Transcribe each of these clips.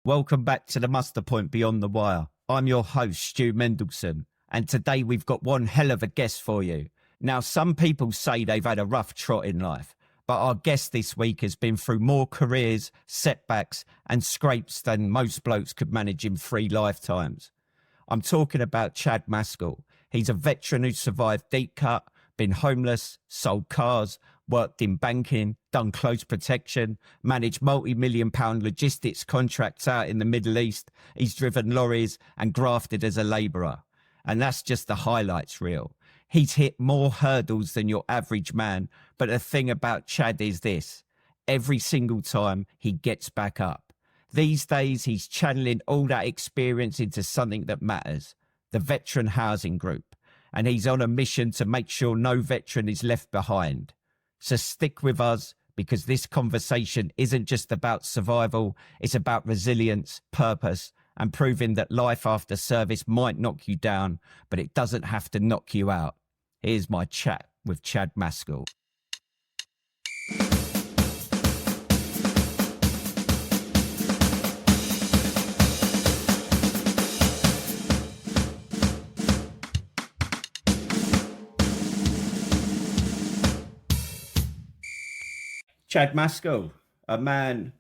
Welcome back to the Muster Point Beyond the Wire. I'm your host, Stu Mendelson, and today we've got one hell of a guest for you. Now, some people say they've had a rough trot in life, but our guest this week has been through more careers, setbacks, and scrapes than most blokes could manage in 3 lifetimes. I'm talking about Chad Maskell. He's a veteran who survived Deepcut, been homeless, sold cars, worked in banking, done close protection, managed multi-million-pound logistics contracts out in the Middle East. He's driven lorries and grafted as a labourer. And that's just the highlights reel. He's hit more hurdles than your average man. But the thing about Chad is this: every single time he gets back up. These days, he's channeling all that experience into something that matters, the Veteran Housing Group. And he's on a mission to make sure no veteran is left behind. So stick with us, because this conversation isn't just about survival. It's about resilience, purpose, and proving that life after service might knock you down, but it doesn't have to knock you out. Here's my chat with Chad Maskell. Chad Maskell, a man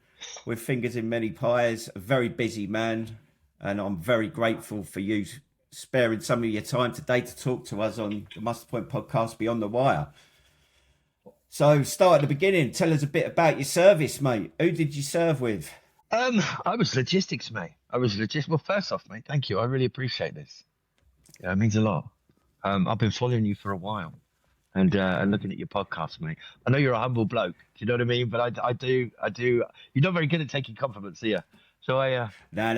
with fingers in many pies, a very busy man, and I'm very grateful for you sparing some of your time today to talk to us on the Muster Point podcast Beyond the Wire. So start at the beginning. Tell us a bit about your service, mate. Who did you serve with? I was logistics, mate. Well, first off, mate, thank you. I really appreciate this. Yeah, it means a lot. I've been following you for a while. And looking at your podcast, mate. I know you're a humble bloke. Do you know what I mean? But I do. You're not very good at taking compliments, are you? So No. Really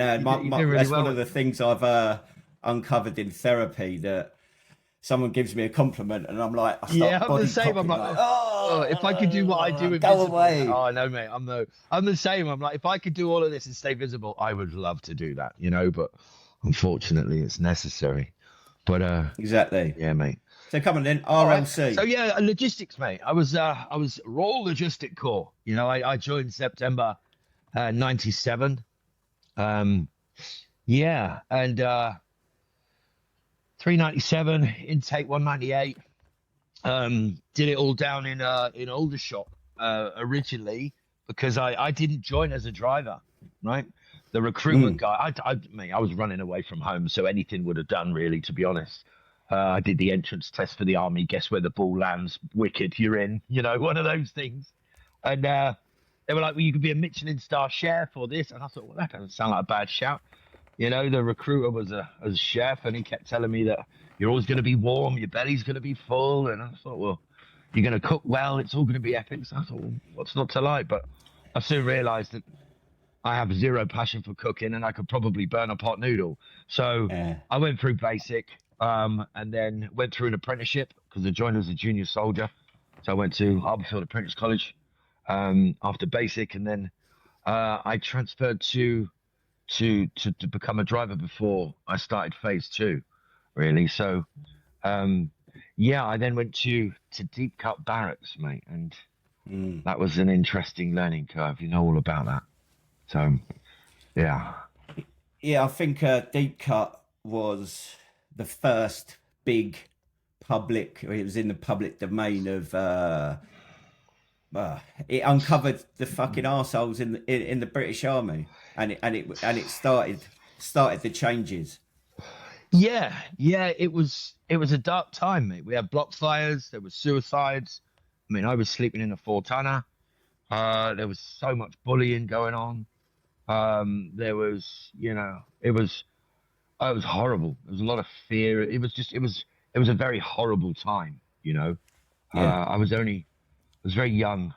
that's well. One of the things I've uncovered in therapy, that someone gives me a compliment and I'm like, I'm the same. I'm like, oh, if I could do what I do, go away. Oh no, mate. I'm the same. I'm like, if I could do all of this and stay visible, I would love to do that, you know. But unfortunately, it's necessary. But exactly. Yeah, mate. So come on then, RLC. So yeah, logistics, mate. I was Royal Logistic Corps. You know, I joined September 97. And 397 intake 198. Did it all down in Aldershot originally, because I didn't join as a driver, right? The recruitment guy, I was running away from home, so anything would have done, really, to be honest. I did the entrance test for the army. Guess where the ball lands? Wicked, you're in. You know, one of those things. And they were like, well, you could be a Michelin star chef or this. And I thought, well, that doesn't sound like a bad shout. You know, the recruiter was a chef, and he kept telling me that you're always going to be warm, your belly's going to be full. And I thought, well, you're going to cook well, it's all going to be epic. So I thought, well, what's not to like? But I soon realized that I have zero passion for cooking, and I could probably burn a pot noodle. So I went through basic. And then went through an apprenticeship, because I joined as a junior soldier. So I went to Harborfield Apprentice College after basic, and then I transferred to become a driver before I started phase 2, really. So I then went to Deepcut Barracks, mate, and that was an interesting learning curve. You know all about that. So yeah, I think Deepcut was the first big public, it was in the public domain of it uncovered the fucking arseholes in the British Army, and it started the changes. Yeah, it was a dark time, mate. We had block fires, there was suicides. I mean, I was sleeping in a 4-tonner. There was so much bullying going on. There was, you know, it was horrible. There was a lot of fear. It was a very horrible time, you know. I was very young.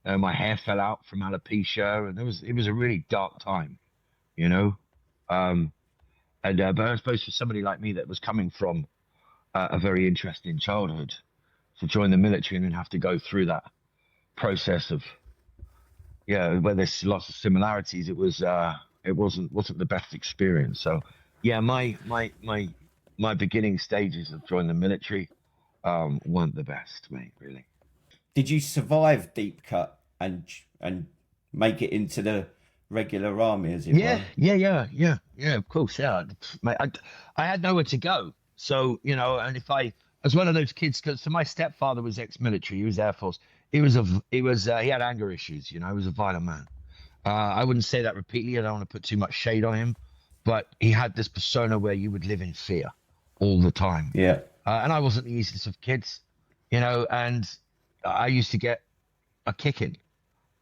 My hair fell out from alopecia, and it was a really dark time, you know. But I suppose for somebody like me that was coming from a very interesting childhood, to join the military and then have to go through that process of, where there's lots of similarities, it wasn't the best experience. So my beginning stages of joining the military weren't the best, mate, really. Did you survive Deepcut and make it into the regular army, as it Yeah, were. yeah. Of course, yeah. Mate, I had nowhere to go, so and if I was one of those kids, because so my stepfather was ex-military, he was Air Force. He had anger issues. He was a violent man. I wouldn't say that repeatedly. I don't want to put too much shade on him, but he had this persona where you would live in fear all the time. Yeah. And I wasn't the easiest of kids, and I used to get a kicking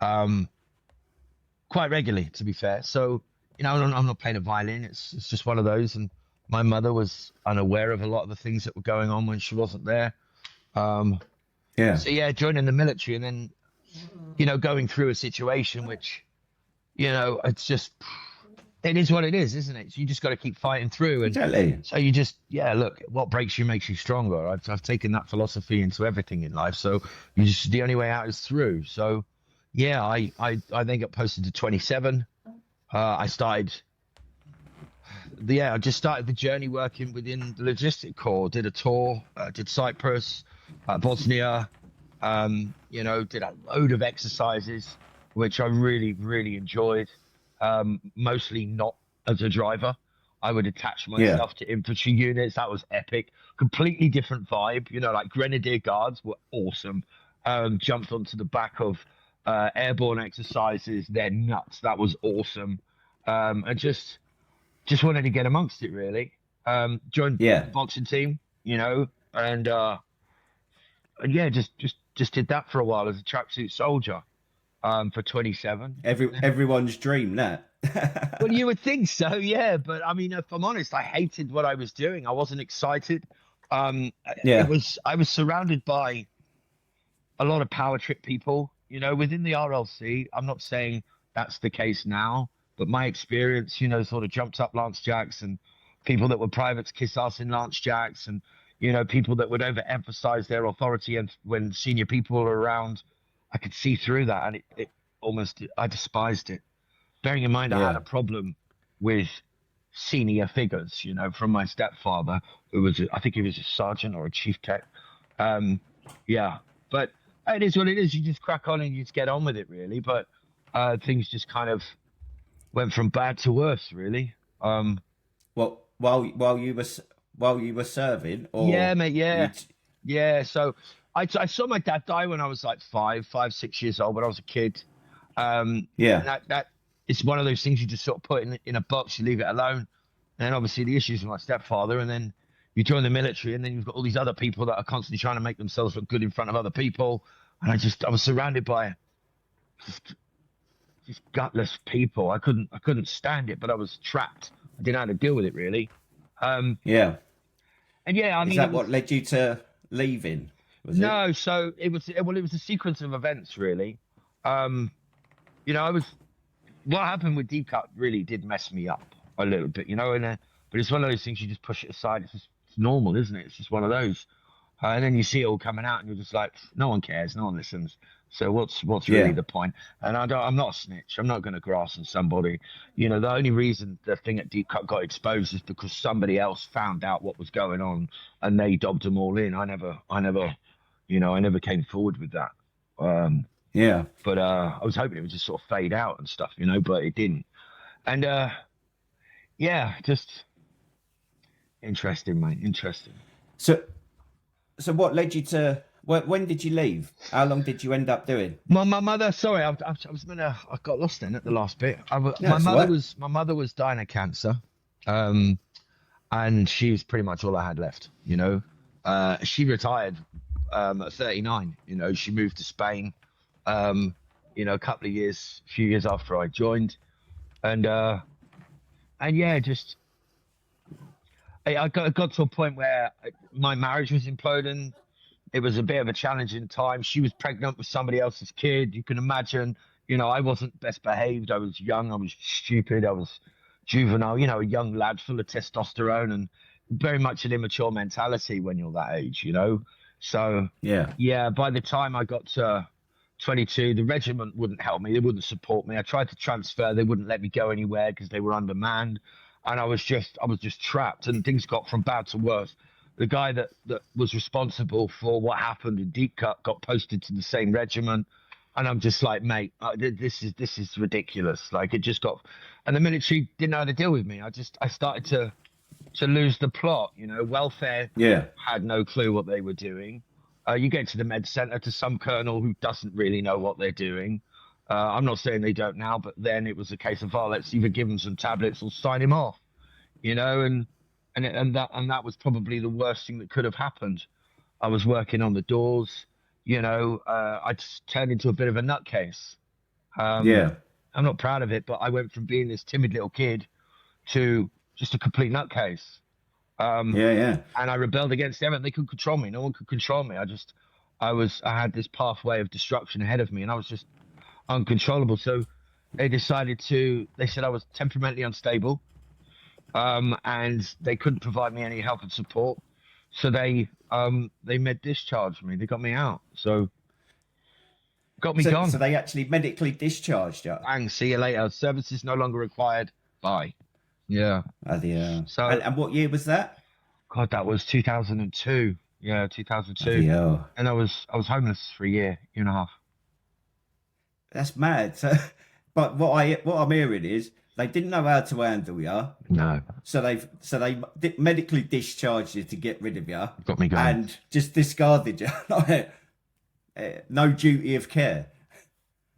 quite regularly, to be fair. So, I'm not playing a violin. It's just one of those. And my mother was unaware of a lot of the things that were going on when she wasn't there. Yeah. So, yeah, joining the military and then, going through a situation which, it's just, it is what it is, isn't it? So you just got to keep fighting through. And Exactly. so you just, look, what breaks you makes you stronger. I've taken that philosophy into everything in life. So the only way out is through. So, yeah, I then got posted to 27. I just started the journey working within the logistic corps. Did a tour, did Cyprus, Bosnia, did a load of exercises, which I really, really enjoyed. Mostly not as a driver. I would attach myself to infantry units. That was epic. Completely different vibe. Like Grenadier Guards were awesome. Jumped onto the back of airborne exercises. They're nuts. That was awesome. And just wanted to get amongst it, really. Joined the boxing team, and just did that for a while as a tracksuit soldier. For 27. Everyone's dream, that. Well, you would think so, yeah. But I mean, if I'm honest, I hated what I was doing. I wasn't excited. I was surrounded by a lot of power trip people, within the RLC. I'm not saying that's the case now, but my experience, sort of jumped up Lance Jacks and people that were privates kiss ass in Lance Jacks and, people that would overemphasize their authority and when senior people were around. I could see through that, and I despised it. Bearing in mind, I had a problem with senior figures, from my stepfather, who I think he was a sergeant or a chief tech. But it is what it is. You just crack on and you just get on with it, really. But things just kind of went from bad to worse, really. Well, while you were serving, or yeah, mate, yeah. So I saw my dad die when I was like 5, 6 years old, when I was a kid. That it's one of those things you just sort of put in a box, you leave it alone. And obviously the issues with my stepfather, and then you join the military, and then you've got all these other people that are constantly trying to make themselves look good in front of other people. And I was surrounded by just gutless people. I couldn't stand it, but I was trapped. I didn't know how to deal with it, really. And yeah, I mean, is that what led you to leaving? No, so it was a sequence of events, really. What happened with Deepcut really did mess me up a little bit, but it's one of those things you just push it aside. It's normal, isn't it? It's just one of those. And then you see it all coming out, and you're just like, no one cares, no one listens. So what's really the point? And I'm not a snitch. I'm not going to grass on somebody. The only reason the thing at Deepcut got exposed is because somebody else found out what was going on, and they dobbed them all in. I never came forward with that. But I was hoping it would just sort of fade out and stuff, but it didn't. And just interesting, mate. Interesting. So what led you to? When did you leave? How long did you end up doing? My mother. Sorry, I got lost then at the last bit. My mother was dying of cancer, and she was pretty much all I had left. She retired at 39. She moved to Spain. A few years after I joined, and I got to a point where my marriage was imploding. It was a bit of a challenging time. She was pregnant with somebody else's kid. You can imagine, I wasn't best behaved. I was young. I was stupid. I was juvenile, a young lad full of testosterone and very much an immature mentality when you're that age, So, by the time I got to 22, the regiment wouldn't help me. They wouldn't support me. I tried to transfer. They wouldn't let me go anywhere because they were undermanned. And I was just trapped, and things got from bad to worse. The guy that was responsible for what happened in Deepcut got posted to the same regiment. And I'm just like, mate, this is ridiculous. Like, it just got, and the military didn't know how to deal with me. I started to lose the plot. You know, welfare had no clue what they were doing. You get to the med center to some colonel who doesn't really know what they're doing. I'm not saying they don't now, but then it was a case of, oh, let's either give him some tablets or sign him off. You know, and that was probably the worst thing that could have happened. I was working on the doors. You know, I just turned into a bit of a nutcase. I'm not proud of it, but I went from being this timid little kid to just a complete nutcase. And I rebelled against them, and they couldn't control me. No one could control me. I had this pathway of destruction ahead of me, and I was just uncontrollable. So they said I was temperamentally unstable, and they couldn't provide me any help and support. So they med discharged me. They got me out. So got me gone. So they actually medically discharged you. Bang, see you later. Services no longer required. Bye. Yeah. So and what year was that? God, that was 2002. Yeah, 2002. And I was homeless for a year and a half. That's mad. So, but what I'm hearing is they didn't know how to handle you. No. So they medically discharged you to get rid of you. Got me going. And just discarded you. No duty of care.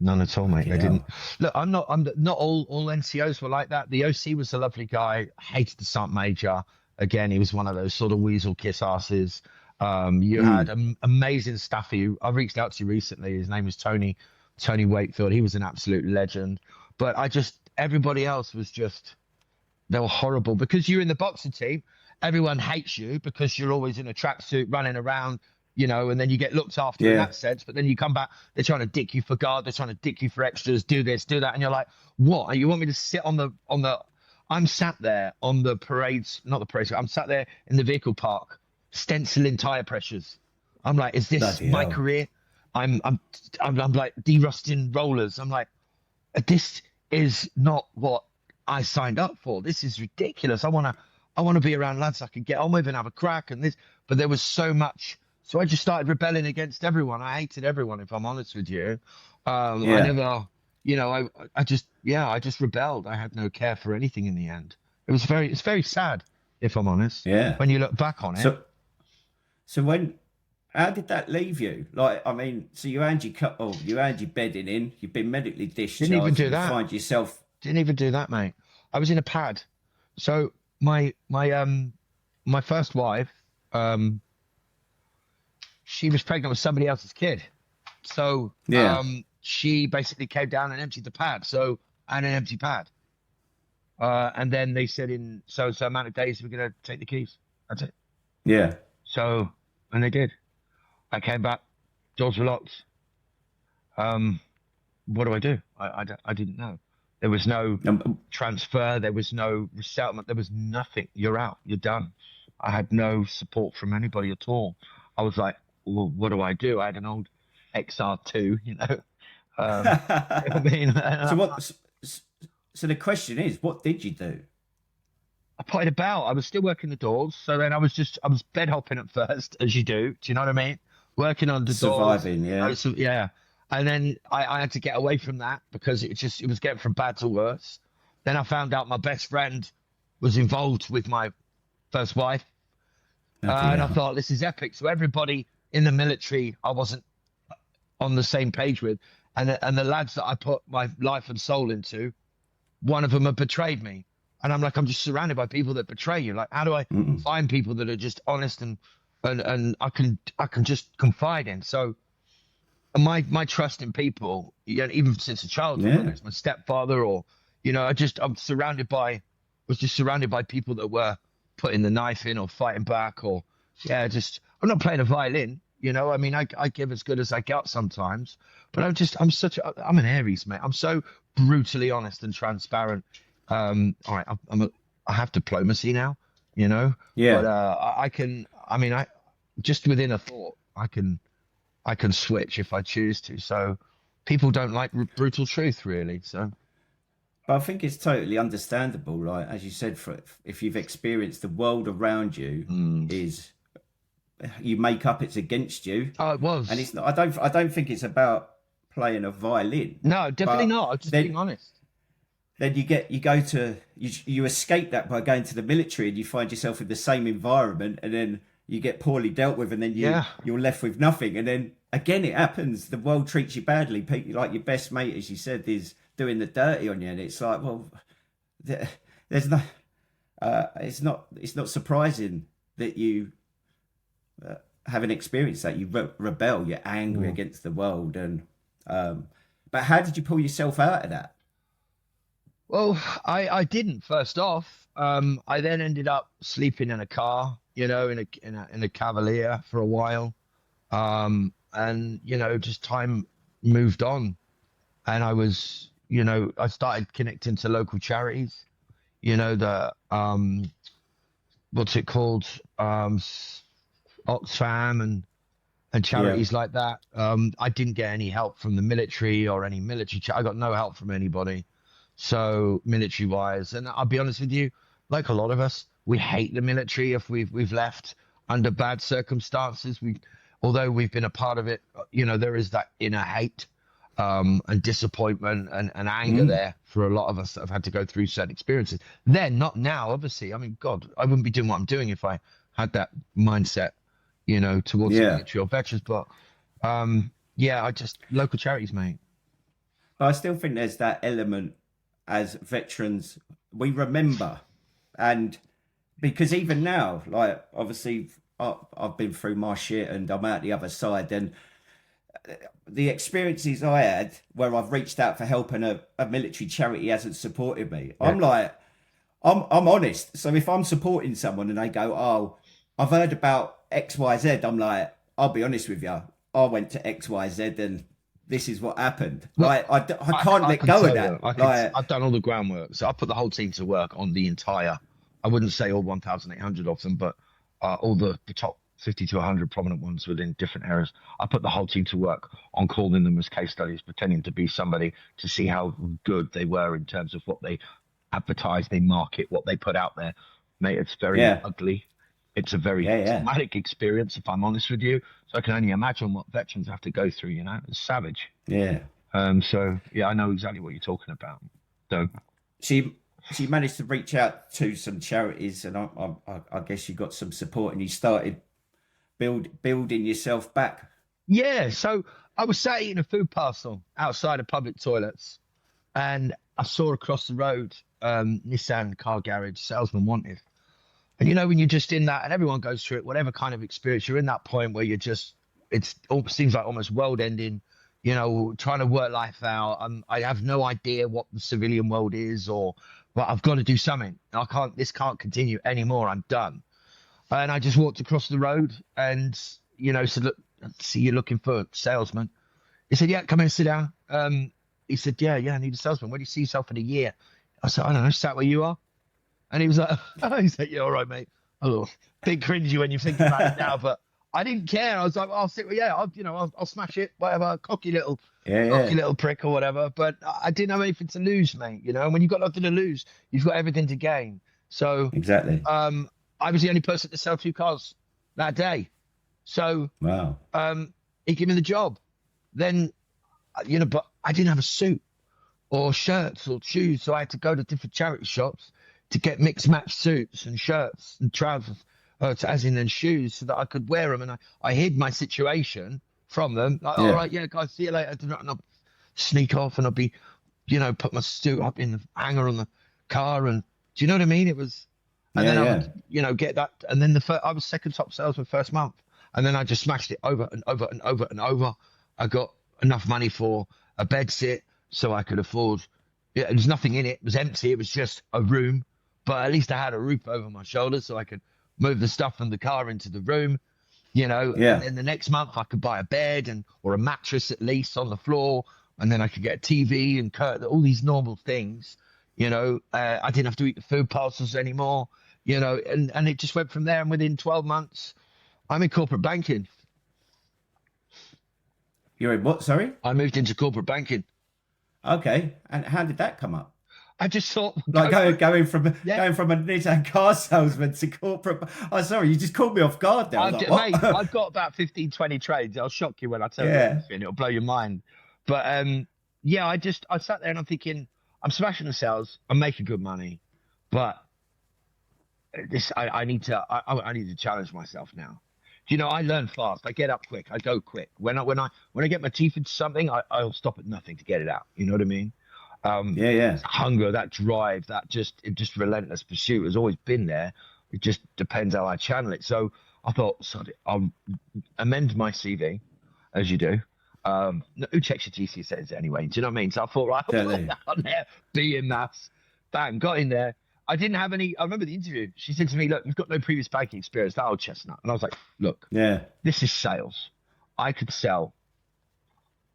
None at all, mate. They didn't. Look, I'm not all NCOs were like that. The OC was a lovely guy. Hated the sergeant major. Again, he was one of those sort of weasel kiss asses. You had an amazing staffer. I reached out to you recently. His name was Tony Wakefield. He was an absolute legend. But everybody else was just, they were horrible, because you're in the boxing team. Everyone hates you because you're always in a tracksuit running around, you know, and then you get looked after in that sense. But then you come back, they're trying to dick you for guard, they're trying to dick you for extras, do this, do that. And you're like, what? You want me to sit on the, I'm sat there on the parades, not the parades, I'm sat there in the vehicle park, stenciling tire pressures. I'm like, is this my career? I'm like derusting rollers. I'm like, this is not what I signed up for. This is ridiculous. I want to be around lads I can get on with and have a crack and this, but there was so much. So I just started rebelling against everyone. I hated everyone, if I'm honest with you. I never, you know, I just rebelled. I had no care for anything in the end. It's very sad, if I'm honest. Yeah. When you look back on it. So how did that leave you? Like, I mean, so you had your bedding in, you've been medically discharged. Didn't even do that. Find yourself. Didn't even do that, mate. I was in a pad. So my first wife, she was pregnant with somebody else's kid. So she basically came down and emptied the pad. So I had an empty pad. And then they said in so amount of days we're gonna take the keys. That's it. Yeah. So, and they did. I came back, doors were locked. What do I do? I didn't know. There was no transfer. There was no resettlement. There was nothing. You're out. You're done. I had no support from anybody at all. I was like, well, what do I do? I had an old XR2, you know. I mean, so the question is, what did you do? I potted about. I was still working the doors. So then I was bed hopping at first, as you do. Do you know what I mean? Working on the surviving, doors. Yeah. And then I had to get away from that because it was getting from bad to worse. Then I found out my best friend was involved with my first wife. And I thought, this is epic. So everybody in the military, I wasn't on the same page with. And the lads that I put my life and soul into, one of them had betrayed me. And I'm like, I'm just surrounded by people that betray you. Like, how do I find people that are just honest and I can just confide in? So my trust in people, even since a child, whether it's my stepfather or, you know, was just surrounded by people that were putting the knife in or fighting back or, I'm not playing a violin, you know, I mean, I give as good as I got sometimes, but I'm an Aries, mate. I'm so brutally honest and transparent. All right, I have diplomacy now, you know. Yeah. But I just within a thought, I can switch if I choose to. So people don't like brutal truth, really. So. I think it's totally understandable, right? As you said, if you've experienced the world around you you make up it's against you. Oh, it was. And it's not. I don't think it's about playing a violin. No, definitely But not. I'm just then- being honest. Then you escape that by going to the military, and you find yourself in the same environment, and then you get poorly dealt with, and then you're left with nothing. And then again, it happens. The world treats you badly. People, like your best mate, as you said, is doing the dirty on you, and it's like, well, there's no. It's not surprising that you haven't experienced that. You rebel. You're angry against the world, and but how did you pull yourself out of that? Well, I didn't first off. I then ended up sleeping in a car, in a Cavalier for a while, and just time moved on, and I was, I started connecting to local charities, the what's it called, Oxfam and charities like that. I didn't get any help from the military or any military. I got no help from anybody. So military wise, and I'll be honest with you, like a lot of us, we hate the military if we've left under bad circumstances. Although we've been a part of it, there is that inner hate and disappointment and anger there for a lot of us that have had to go through certain experiences. Then, not now, obviously. I mean, God, I wouldn't be doing what I'm doing if I had that mindset, towards the military or veterans. But local charities, mate. But I still think there's that element. As veterans, we remember, and because even now, like obviously I've been through my shit and I'm out the other side, and the experiences I had where I've reached out for help and a military charity hasn't supported me, I'm like, I'm honest. So if I'm supporting someone and they go, oh, I've heard about XYZ, I'm like, I'll be honest with you, I went to XYZ and this is what happened. Like I can't let go of that. I've done all the groundwork, so I put the whole team to work on the entire. I wouldn't say all 1,800 of them, but all the top 50 to 100 prominent ones within different areas. I put the whole team to work on calling them as case studies, pretending to be somebody to see how good they were in terms of what they advertise, they market, what they put out there. Mate, it's very ugly. It's a very traumatic experience, if I'm honest with you. So I can only imagine what veterans have to go through, It's savage. Yeah. So, I know exactly what you're talking about. So she managed to reach out to some charities, and I guess you got some support, and you started building yourself back. Yeah, so I was sat eating a food parcel outside of public toilets, and I saw across the road Nissan car garage, salesman wanted. And when you're just in that, and everyone goes through it, whatever kind of experience, you're in that point where it seems like almost world ending, trying to work life out. I have no idea what the civilian world is, but I've got to do something. This can't continue anymore. I'm done. And I just walked across the road and, said, look, I see you're looking for a salesman. He said, yeah, come here, sit down. He said, yeah, I need a salesman. Where do you see yourself in a year? I said, I don't know, sat where you are. And he was like, yeah, all right, mate. Oh, big cringy when you think about it now, but I didn't care. I was like, I'll sit with I'll smash it, whatever, cocky little prick or whatever. But I didn't have anything to lose, mate. And when you've got nothing to lose, you've got everything to gain. So exactly. I was the only person to sell 2 cars that day. So wow. He gave me the job. Then, but I didn't have a suit or shirts or shoes, so I had to go to different charity shops to get mixed match suits and shirts and trousers, and shoes, so that I could wear them. And I hid my situation from them. Like, all right, yeah, guys, see you later. And I'll sneak off, and I'll be, put my suit up in the hanger on the car. And do you know what I mean? It was, and then I would, get that. And then I was second top salesman first month. And then I just smashed it over and over and over and over. I got enough money for a bed sit so I could afford. Yeah, there was nothing in it. It was empty. It was just a room. But at least I had a roof over my shoulders so I could move the stuff from the car into the room, And then the next month I could buy a bed or a mattress at least on the floor. And then I could get a TV and curtain, all these normal things, I didn't have to eat the food parcels anymore, and it just went from there. And within 12 months, I'm in corporate banking. You're in what, sorry? I moved into corporate banking. Okay. And how did that come up? I just thought, like going from a Nissan car salesman to corporate. Oh, sorry, you just caught me off guard there. Mate, I've got about 15, 20 trades. I'll shock you when I tell you, and it'll blow your mind. But yeah, I sat there and I'm thinking, I'm smashing the sales, I'm making good money, but I need to challenge myself now. You know, I learn fast. I get up quick. I go quick. When I get my teeth into something, I'll stop at nothing to get it out. You know what I mean? Yeah. Hunger, that drive, that just relentless pursuit has always been there. It just depends how I channel it. So I thought, sorry, I'll amend my CV, as you do. Who checks your GCSEs anyway? Do you know what I mean? So I thought, right, I'll put that on there, be in maths. Bang, got in there. I didn't have any. I remember the interview. She said to me, "Look, you've got no previous banking experience, that old chestnut." And I was like, "Look, Yeah. this is sales. I could sell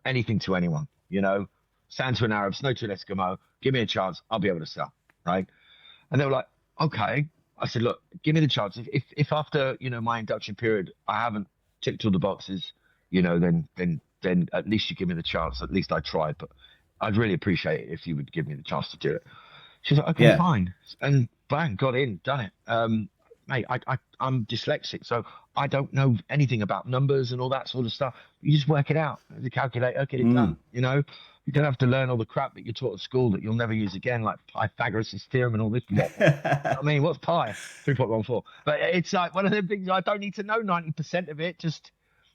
anything to anyone. You know, sand to an Arab, snow to an Eskimo. Give me a chance, I'll be able to sell." Right? And they were like, "Okay." I said, "Look, give me the chance. If after my induction period, I haven't ticked all the boxes, then at least you give me the chance. At least I tried. But I'd really appreciate it if you would give me the chance to do it." She's like, "Okay, fine." And bang, got in, done it. Mate, I'm dyslexic, so I don't know anything about numbers and all that sort of stuff. You just work it out. The calculator, get it done. You don't have to learn all the crap that you're taught at school that you'll never use again, like Pythagoras' theorem and all this. I mean, what's pi? 3.14. But it's like one of the things I don't need to know 90% of it.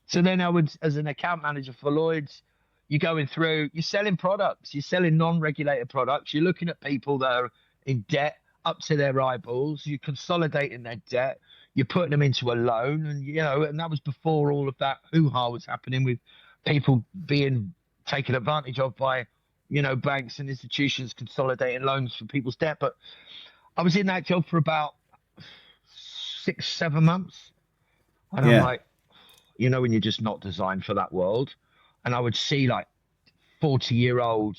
So then I would, as an account manager for Lloyd's, you're going through, you're selling products, you're selling non-regulated products, you're looking at people that are in debt up to their eyeballs, you're consolidating their debt, you're putting them into a loan, and that was before all of that hoo-ha was happening with people being taken advantage of by, banks and institutions consolidating loans for people's debt. But I was in that job for about 6-7 months, and I'm like, when you're just not designed for that world. And I would see like 40-year-old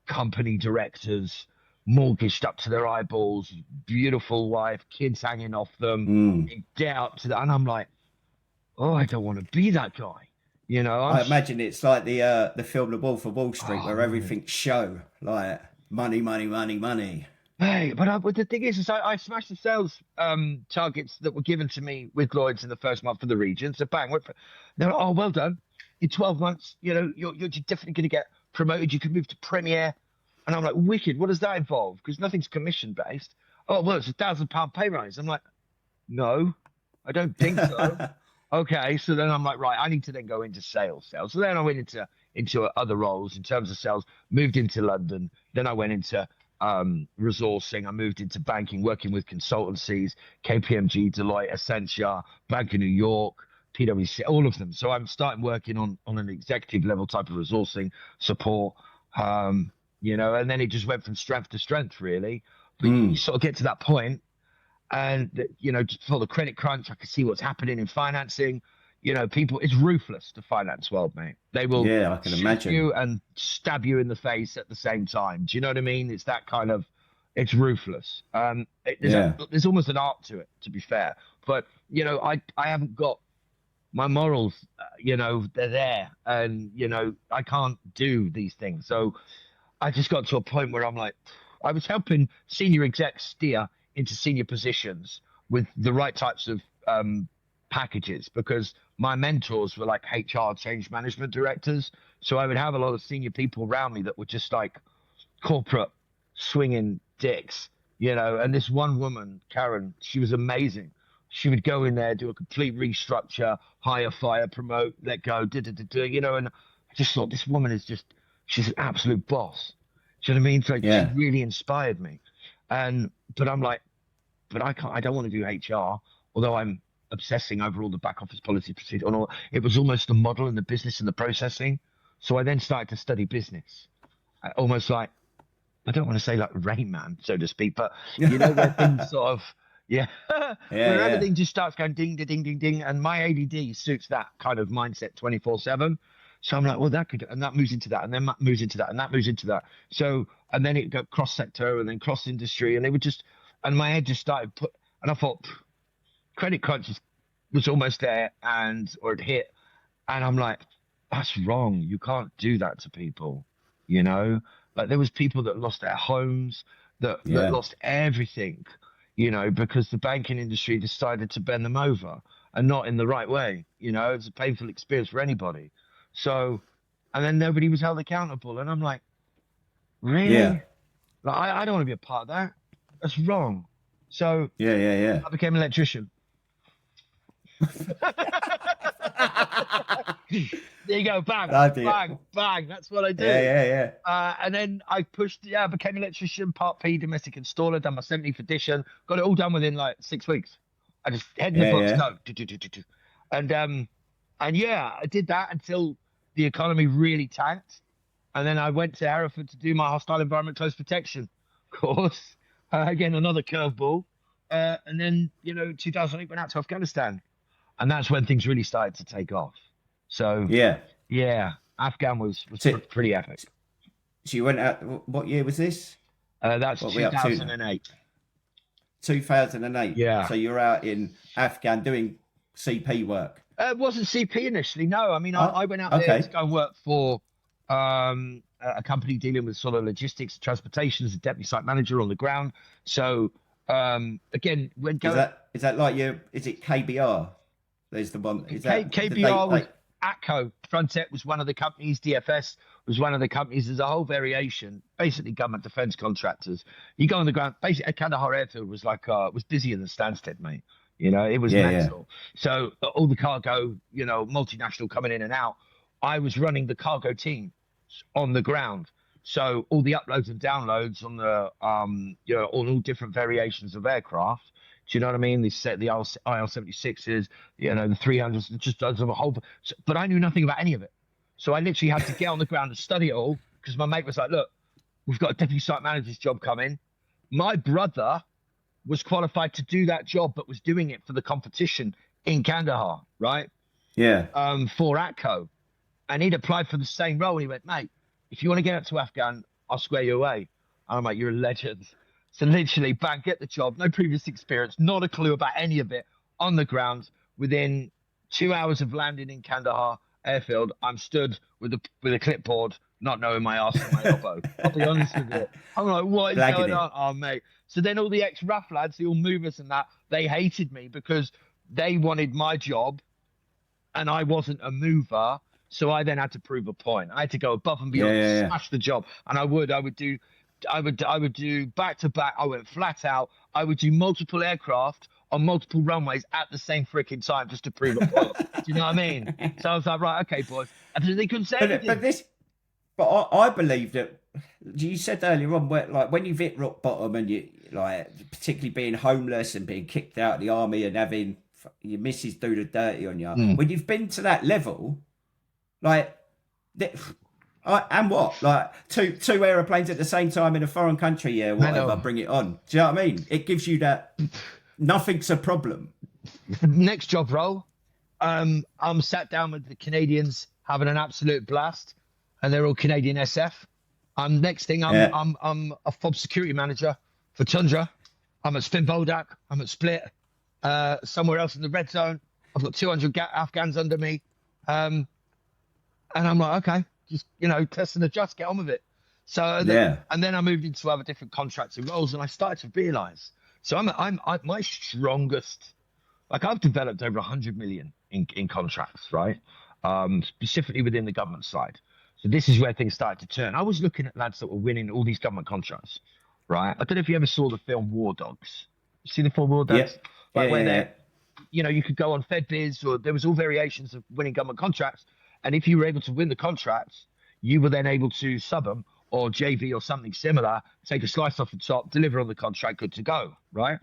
company directors mortgaged up to their eyeballs, beautiful wife, kids hanging off them, in debt up to that. And I'm like, oh, I don't want to be that guy. I imagine it's like the film The Wolf of Wall Street, where everything's show, like money, money, money, money. Hey, but the thing is I smashed the sales targets that were given to me with Lloyd's in the first month of the region. So bang, they're like, "Oh, well done. In 12 months, you're definitely going to get promoted. You can move to Premier." And I'm like, wicked. What does that involve? Because nothing's commission based. "Oh, well, it's £1,000 pay rise." I'm like, no, I don't think so. Okay. So then I'm like, right, I need to then go into sales. So then I went into other roles in terms of sales, moved into London. Then I went into resourcing. I moved into banking, working with consultancies, KPMG, Deloitte, Accenture, Bank of New York, PwC, all of them. So I'm starting working on an executive level type of resourcing support, and then it just went from strength to strength, really. But you sort of get to that point, and just before the credit crunch, I could see what's happening in financing. People, it's ruthless, the finance world, mate. They will I can imagine you and stab you in the face at the same time. Do you know what I mean? It's that kind of, it's ruthless. There's almost an art to it, to be fair. But I haven't got my morals, they're there, and I can't do these things. So I just got to a point where I'm like, I was helping senior execs steer into senior positions with the right types of packages, because my mentors were like HR change management directors. So I would have a lot of senior people around me that were just like corporate swinging dicks, and this one woman, Karen, she was amazing. She would go in there, do a complete restructure, hire, fire, promote, let go, and I just thought, this woman she's an absolute boss. Do you know what I mean? So she really inspired me. But I'm like, but I don't want to do HR, although I'm obsessing over all the back office policy procedure and all. It was almost the model and the business and the processing. So I then started to study business, almost like, I don't want to say like Rain Man, so to speak, but where things sort of, where everything just starts going ding, ding, ding, ding, ding. And my ADD suits that kind of mindset 24/7. So I'm like, well, that could, and that moves into that, and then that moves into that, and that moves into that. So, and then it got cross sector and then cross industry, and they would just, and my head just started and I thought, credit crunch was almost there, or it hit. And I'm like, that's wrong. You can't do that to people, Like there was people that lost their homes, that lost everything, because the banking industry decided to bend them over, and not in the right way. It's a painful experience for anybody. So and then nobody was held accountable. And I'm like, really? Yeah. Like, I don't want to be a part of that. That's wrong. So Yeah. I became an electrician. There you go, bang, bang. That's what I do. Yeah. And then I became an electrician, Part P, domestic installer, done my 70th edition, got it all done within like 6 weeks. I just head in the books, go, and yeah, I did that until the economy really tanked. And then I went to Hereford to do my hostile environment close protection course. Again, another curveball. And then, 2008 went out to Afghanistan. And that's when things really started to take off. So, yeah, Afghan was pretty epic. So you went out, what year was this? That's 2008. 2008. Yeah. So you're out in Afghan doing CP work. It wasn't CP initially, no. I mean, I went out there to go and work for a company dealing with sort of logistics, transportation as a deputy site manager on the ground. So, again, when going... Is that like is it KBR? There's the one. Is that KBR was ATCO. Frontec was one of the companies. DFS was one of the companies. There's a whole variation. Basically, government defence contractors. You go on the ground. Basically, Kandahar Airfield was like was busier than Stansted, mate. It was mental. So all the cargo, multinational coming in and out. I was running the cargo team on the ground. So all the uploads and downloads on the on all different variations of aircraft. Do you know what I mean? They set the IL-76s, the 300s, just does a whole. But I knew nothing about any of it, so I literally had to get on the ground and study it all. Because my mate was like, "Look, we've got a deputy site manager's job coming." My brother was qualified to do that job, but was doing it for the competition in Kandahar, right? Yeah. For ATCO, and he'd applied for the same role. And he went, "Mate, if you want to get up to Afghan, I'll square you away." And I'm like, "You're a legend." So literally, bang, get the job. No previous experience, not a clue about any of it. On the ground, within 2 hours of landing in Kandahar airfield, I'm stood with a clipboard, not knowing my arse and my elbow. I'll be honest with you. I'm like, what is going on? Oh, mate. So then all the ex-RAF lads, the all movers and that, they hated me because they wanted my job and I wasn't a mover. So I then had to prove a point. I had to go above and beyond, smash the job. And I would do back to back. I went flat out. I would do multiple aircraft on multiple runways at the same freaking time just to prove a point. Do you know what I mean? So I was like, right, okay, boys. And they couldn't say anything. But I believe that you said earlier on, when you've hit rock bottom and you particularly being homeless and being kicked out of the army and having your missus do the dirty on you, when you've been to that level, and what? Like two aeroplanes at the same time in a foreign country, whatever, bring it on. Do you know what I mean? It gives you that nothing's a problem. Next job role, I'm sat down with the Canadians having an absolute blast, and they're all Canadian SF. Next thing, I'm a FOB security manager for Tundra. I'm at Spin Boldak. I'm at Split. Somewhere else in the red zone. I've got 200 Afghans under me. And I'm like, okay. Just, test and adjust, get on with it. So, and then I moved into other different contracts and roles, and I started to realize. So I'm my strongest, I've developed over 100 million in contracts, right? Specifically within the government side. So this is where things started to turn. I was looking at lads that were winning all these government contracts, right? I don't know if you ever saw the film War Dogs. You see the film War Dogs? Where you could go on FedBiz, or there was all variations of winning government contracts. And if you were able to win the contracts, you were then able to sub them or JV or something similar, take a slice off the top, deliver on the contract, good to go, right?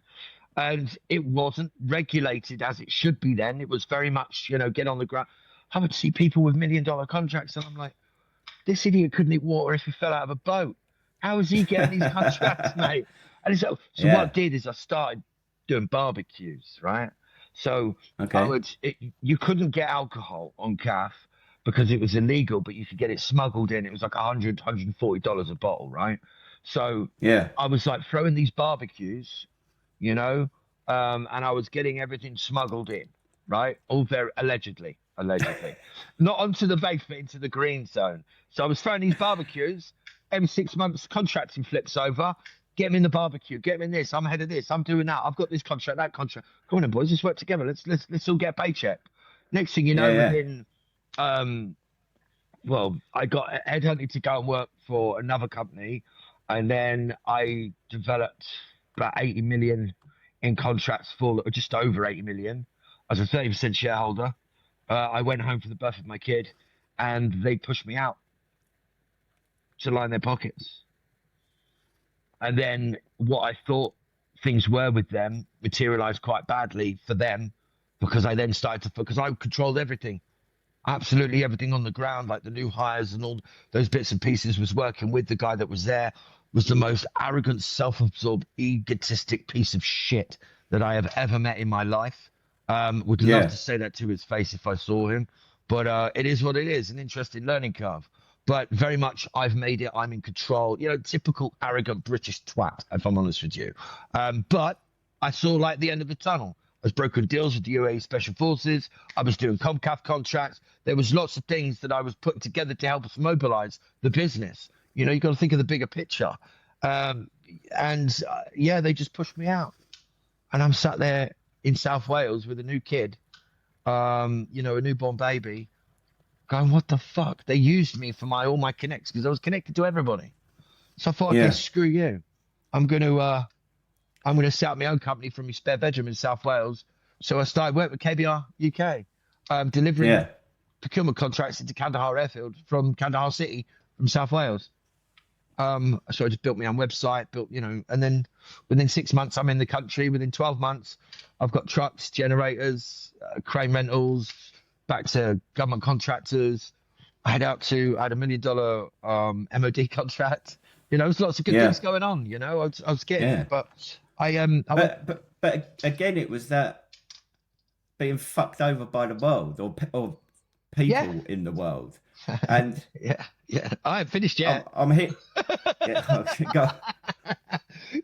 And it wasn't regulated as it should be then. It was very much, get on the ground. I would see people with $1 million contracts, and I'm like, this idiot couldn't eat water if he fell out of a boat. How is he getting these contracts, mate? And so what I did is I started doing barbecues, right? So you couldn't get alcohol on CAF, because it was illegal, but you could get it smuggled in. It was like $100, $140 a bottle, right? So I was like throwing these barbecues, and I was getting everything smuggled in, right? All very allegedly, not onto the base, but into the green zone. So I was throwing these barbecues. Every 6 months, contracting flips over. Get them in the barbecue. Get them in this. I'm ahead of this. I'm doing that. I've got this contract, that contract. Come on, then, boys. Let's work together. Let's all get a paycheck. Next thing you know, within well, I got headhunted to go and work for another company, and then I developed about 80 million in contracts for, or just over 80 million as a 30% shareholder. I went home for the birth of my kid, and they pushed me out to line their pockets. And then what I thought things were with them materialized quite badly for them, because I then started to, because I controlled everything, absolutely everything on the ground, like the new hires and all those bits and pieces. Was working with the guy that was there, was the most arrogant, self-absorbed, egotistic piece of shit that I have ever met in my life. Would love to say that to his face if I saw him, but it is what it is, an interesting learning curve. But very much I've made it, I'm in control, you know, typical arrogant British twat, if I'm honest with you. But I saw like the end of the tunnel. I was brokering deals with the UAE Special Forces. I was doing COMCAF contracts. There was lots of things that I was putting together to help us mobilize the business. You know, you got to think of the bigger picture. Yeah, they just pushed me out. And I'm sat there in South Wales with a new kid, you know, a newborn baby, going, what the fuck? They used me for all my connects because I was connected to everybody. So I thought, okay, screw you. I'm gonna set up my own company from my spare bedroom in South Wales. So I started working with KBR UK, delivering procurement contracts into Kandahar Airfield from Kandahar City from South Wales. So I just built my own website, you know, and then within 6 months I'm in the country. Within 12 months, I've got trucks, generators, crane rentals, back to government contractors. I had a $1 million MOD contract. You know, there's lots of good things going on. You know, I was getting there, but but again, it was that being fucked over by the world or people in the world, and I haven't finished yet. I'm here. Go.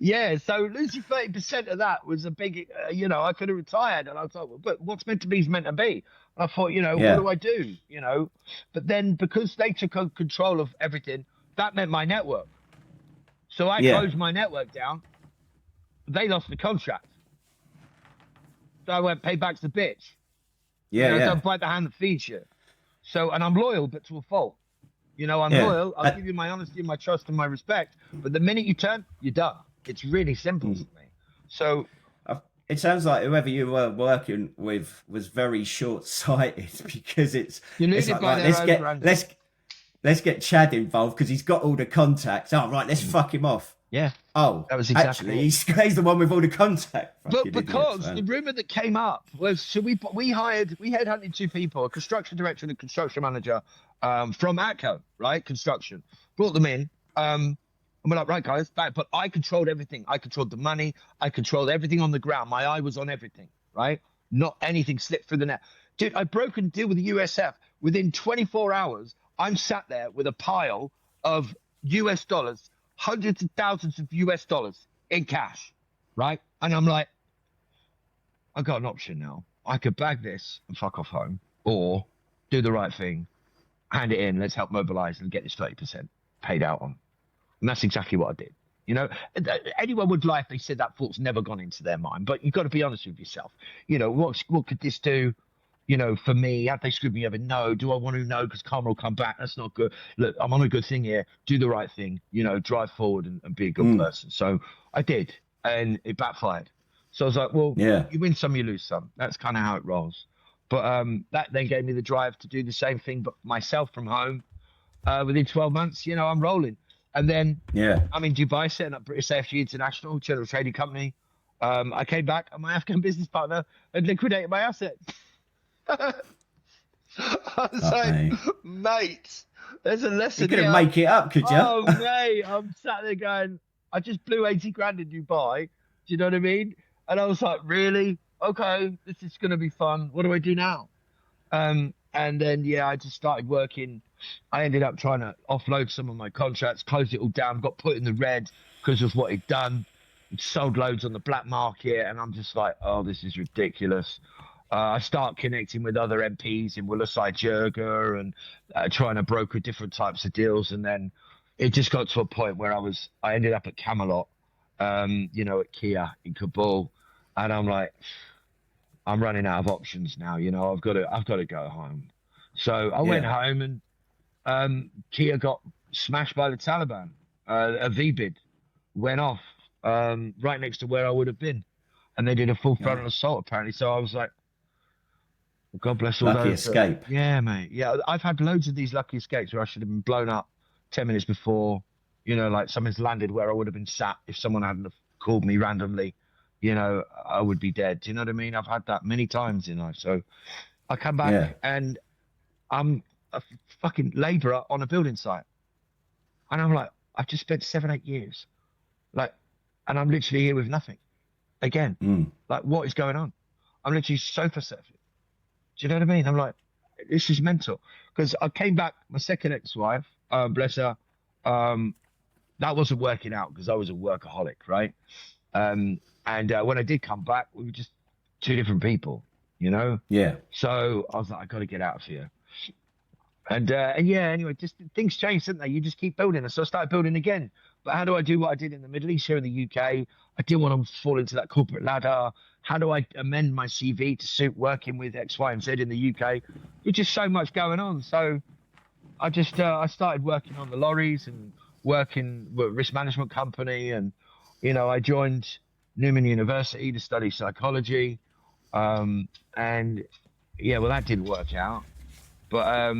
Yeah, so losing 30% of that was a big, you know, I could have retired, and I thought, well, but what's meant to be is meant to be. And I thought, you know, what do I do? You know, but then because they took control of everything, that meant my network. So I closed my network down. They lost the contract. So I went, payback's the bitch. Don't bite the hand that feeds you. So, and I'm loyal, but to a fault. You know, I'm loyal. I'll give you my honesty, my trust, and my respect. But the minute you turn, you're done. It's really simple for me. So it sounds like whoever you were working with was very short-sighted, because it's like, right, let's get Chad involved because he's got all the contacts. Oh, right, let's fuck him off. Yeah. Oh, that was exactly actually, he's the one with all the contacts. But because the rumor that came up was, so we headhunted two people, a construction director and a construction manager from ATCO, right? Construction. Brought them in. And we're like, right, guys, but I controlled everything. I controlled the money. I controlled everything on the ground. My eye was on everything, right? Not anything slipped through the net. Dude, I broke a deal with the USF. Within 24 hours, I'm sat there with a pile of US dollars, hundreds of thousands of US dollars in cash, right? And I'm like, I've got an option now. I could bag this and fuck off home, or do the right thing, hand it in, let's help mobilize and get this 30% paid out on. And that's exactly what I did. You know, anyone would lie if they said that thought's never gone into their mind, but you've got to be honest with yourself. You know, what could this do? You know, for me, have they screwed me over? No. Do I want to? No, because karma will come back. That's not good. Look, I'm on a good thing here. Do the right thing. You know, drive forward and be a good person. So I did, and it backfired. So I was like, well, you win some, you lose some. That's kind of how it rolls. But that then gave me the drive to do the same thing, but myself from home. Within 12 months, you know, I'm rolling. And then I'm in Dubai setting up British AFG International, general trading company. I came back and my Afghan business partner had liquidated my assets. I was mate, there's a lesson. You couldn't make it up, could you? Oh, mate, I'm sat there going, I just blew 80 grand in Dubai. Do you know what I mean? And I was like, really? Okay, this is going to be fun. What do I do now? And then, I just started working. I ended up trying to offload some of my contracts, closed it all down, got put in the red because of what he'd done, sold loads on the black market. And I'm just like, oh, this is ridiculous. I start connecting with other MPs in Williside Jurga and trying to broker different types of deals. And then it just got to a point where I ended up at Camelot, you know, at Kia in Kabul. And I'm like, I'm running out of options now. You know, I've got to go home. So I went home and Kia got smashed by the Taliban. A V-bid went off right next to where I would have been, and they did a full frontal assault apparently. So I was like, God bless all Lucky those. escape. Yeah, mate. Yeah, I've had loads of these lucky escapes where I should have been blown up 10 minutes before. You know, like something's landed where I would have been sat if someone hadn't have called me randomly. You know, I would be dead. Do you know what I mean? I've had that many times in life. So I come back and I'm a fucking labourer on a building site, and I'm like, I've just spent 7-8 years, like, and I'm literally here with nothing. Again, like, what is going on? I'm literally sofa surfing. Do you know what I mean? I'm like, this is mental. Because I came back, my second ex-wife, bless her, that wasn't working out because I was a workaholic, right? And when I did come back, we were just two different people, you know? Yeah. So I was like, I got to get out of here. And yeah, anyway, just things changed, didn't they? You just keep building. So I started building again. But how do I do what I did in the Middle East here in the UK? I didn't want to fall into that corporate ladder. How do I amend my CV to suit working with X, Y, and Z in the UK? There's just so much going on. So I just I started working on the lorries and working with a risk management company. And, you know, I joined Newman University to study psychology. And yeah, well, that didn't work out. But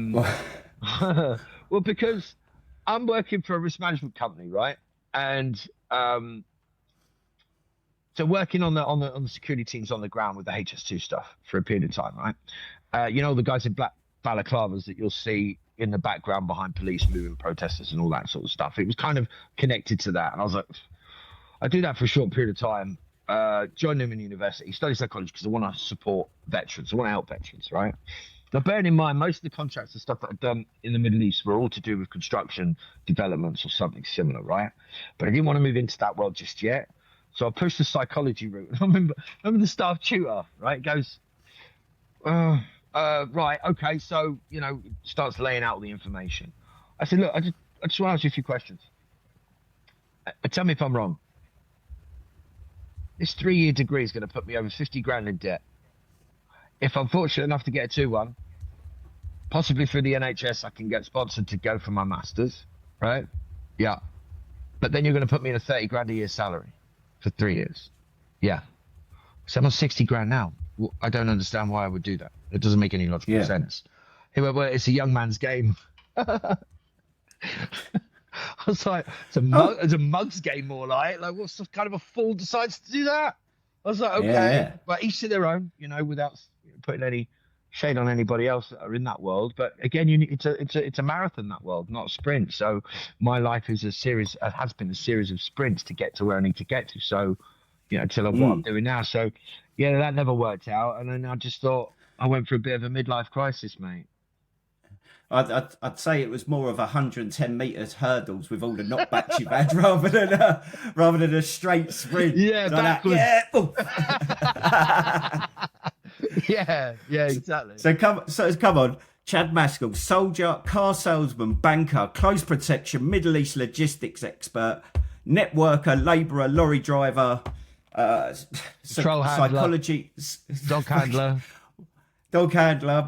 well, because I'm working for a risk management company, right? And so working on the security teams on the ground with the HS2 stuff for a period of time, right? You know, the guys in black balaclavas that you'll see in the background behind police moving protesters and all that sort of stuff. It was kind of connected to that, and I was like, I do that for a short period of time. Joined Newman University, study psychology because I want to support veterans. I want to help veterans, right? Now, bearing in mind, most of the contracts and stuff that I've done in the Middle East were all to do with construction developments or something similar, right? But I didn't want to move into that world just yet. So I pushed the psychology route. I remember the staff tutor, right? Goes, right, okay, so, you know, starts laying out all the information. I said, look, I just want to ask you a few questions. Tell me if I'm wrong. This 3-year degree is going to put me over 50 grand in debt. If I'm fortunate enough to get a 2-1, possibly through the NHS, I can get sponsored to go for my masters, right? Yeah. But then you're going to put me in a 30 grand a year salary for 3 years. Yeah. So I'm on 60 grand now. Well, I don't understand why I would do that. It doesn't make any logical sense. He went, well, it's a young man's game. I was like, it's a mug's game more like what's the kind of a fool decides to do that? I was like, okay, but each to their own, you know, without putting any shade on anybody else that are in that world. But again, it's a marathon, that world, not a sprint. So my life is has been a series of sprints to get to where I need to get to. So, you know, till what I'm doing now. So yeah, that never worked out. And then I just thought I went through a bit of a midlife crisis, mate. I'd say it was more of 110 meters hurdles with all the knockbacks you've had rather than a straight sprint. Yeah, backwards. Yeah, exactly. So come on, Chad Maskell, soldier, car salesman, banker, close protection, Middle East logistics expert, networker, labourer, lorry driver, control psychology, dog handler,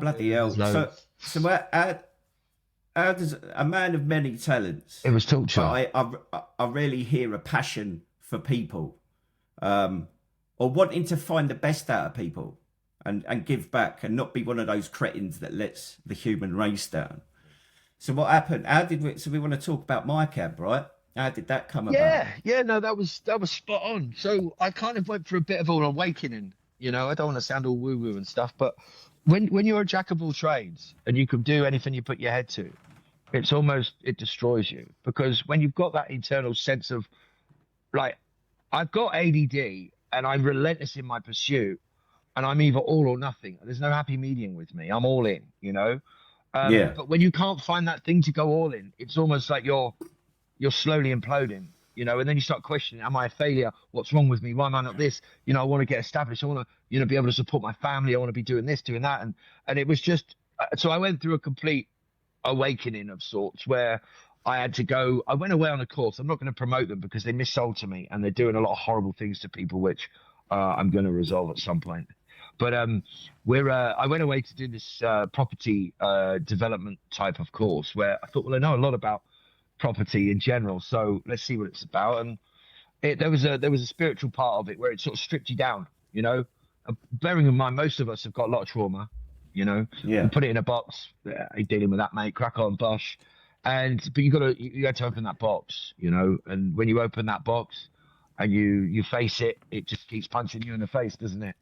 bloody hell. So how does a man of many talents? It was torture. I really hear a passion for people, or wanting to find the best out of people, and give back, and not be one of those cretins that lets the human race down. So what happened? So we want to talk about my cab, right? How did that come about? Yeah, no, that was spot on. So I kind of went for a bit of an awakening. You know, I don't want to sound all woo woo and stuff, but when you're a jack of all trades and you can do anything you put your head to, it destroys you, because when you've got that internal sense of, like, I've got ADD and I'm relentless in my pursuit, and I'm either all or nothing. There's no happy medium with me. I'm all in, you know. But when you can't find that thing to go all in, it's almost like you're slowly imploding, you know. And then you start questioning: am I a failure? What's wrong with me? Why am I not this? You know, I want to get established. I want to, you know, be able to support my family. I want to be doing this, doing that, and it was just. So I went through a complete awakening of sorts where I had to go. I went away on a course. I'm not going to promote them because they missold to me, and they're doing a lot of horrible things to people, which I'm going to resolve at some point. But I went away to do this property development type of course where I thought, well, I know a lot about property in general, so let's see what it's about. And there was a spiritual part of it where it sort of stripped you down, you know. Bearing in mind, most of us have got a lot of trauma, you know. Yeah. And put it in a box. Yeah, you're dealing with that, mate. Crack on, bosh. But you had to open that box, you know. And when you open that box and you face it, it just keeps punching you in the face, doesn't it?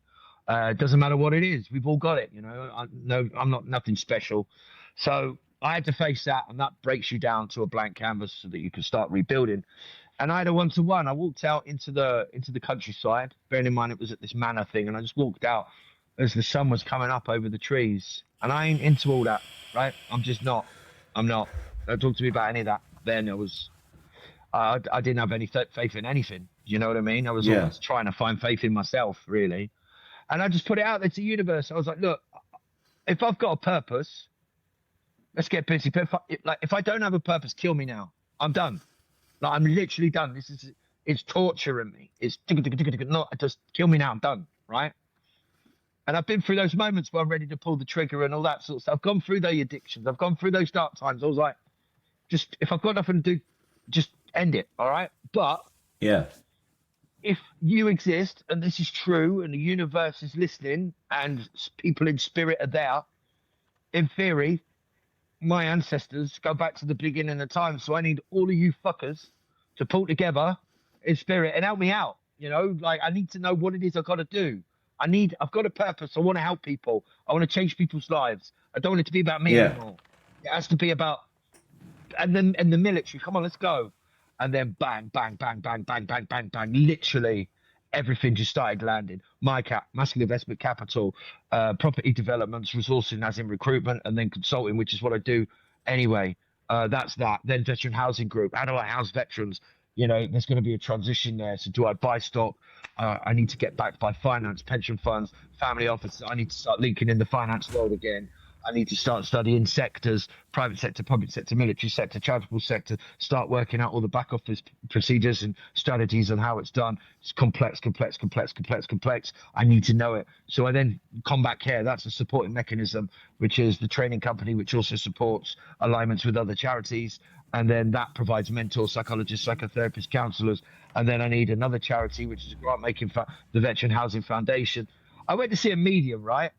It doesn't matter what it is. We've all got it, you know. I'm not nothing special. So I had to face that, and that breaks you down to a blank canvas so that you can start rebuilding. And I had a one-to-one. I walked out into the countryside, bearing in mind it was at this manor thing, and I just walked out as the sun was coming up over the trees. And I ain't into all that, right? I'm just not. I'm not. Don't talk to me about any of that. Then I didn't have any faith in anything. You know what I mean? I was always trying to find faith in myself, really. And I just put it out there to the universe. I was like, look, if I've got a purpose, let's get busy. But if I don't have a purpose, kill me now. I'm done. Like, I'm literally done. It's torturing me. It's not just kill me now. I'm done. Right. And I've been through those moments where I'm ready to pull the trigger and all that sort of stuff. I've gone through those addictions. I've gone through those dark times. I was like, just if I've got nothing to do, just end it. All right. But yeah, if you exist and this is true and the universe is listening and people in spirit are there, in theory, my ancestors go back to the beginning of time. So I need all of you fuckers to pull together in spirit and help me out. You know, like I need to know what it is I've got to do. I've got a purpose. I want to help people. I want to change people's lives. I don't want it to be about me anymore. It has to be about, and the military. Come on, let's go. And then bang, bang, bang, bang, bang, bang, bang, bang. Literally everything just started landing. Maskell Investment Capital, property developments, resourcing as in recruitment, and then consulting, which is what I do anyway. That's that. Then veteran housing group. How do I house veterans? You know, there's going to be a transition there. So do I buy stock? I need to get backed by finance, pension funds, family offices. I need to start linking in the finance world again. I need to start studying sectors, private sector, public sector, military sector, charitable sector, start working out all the back office procedures and strategies and how it's done. It's complex. I need to know it. So I then Combat Care, that's a supporting mechanism, which is the training company, which also supports alignments with other charities. And then that provides mentors, psychologists, psychotherapists, counselors. And then I need another charity, which is a grant making the Veteran Housing Foundation. I went to see a medium, right?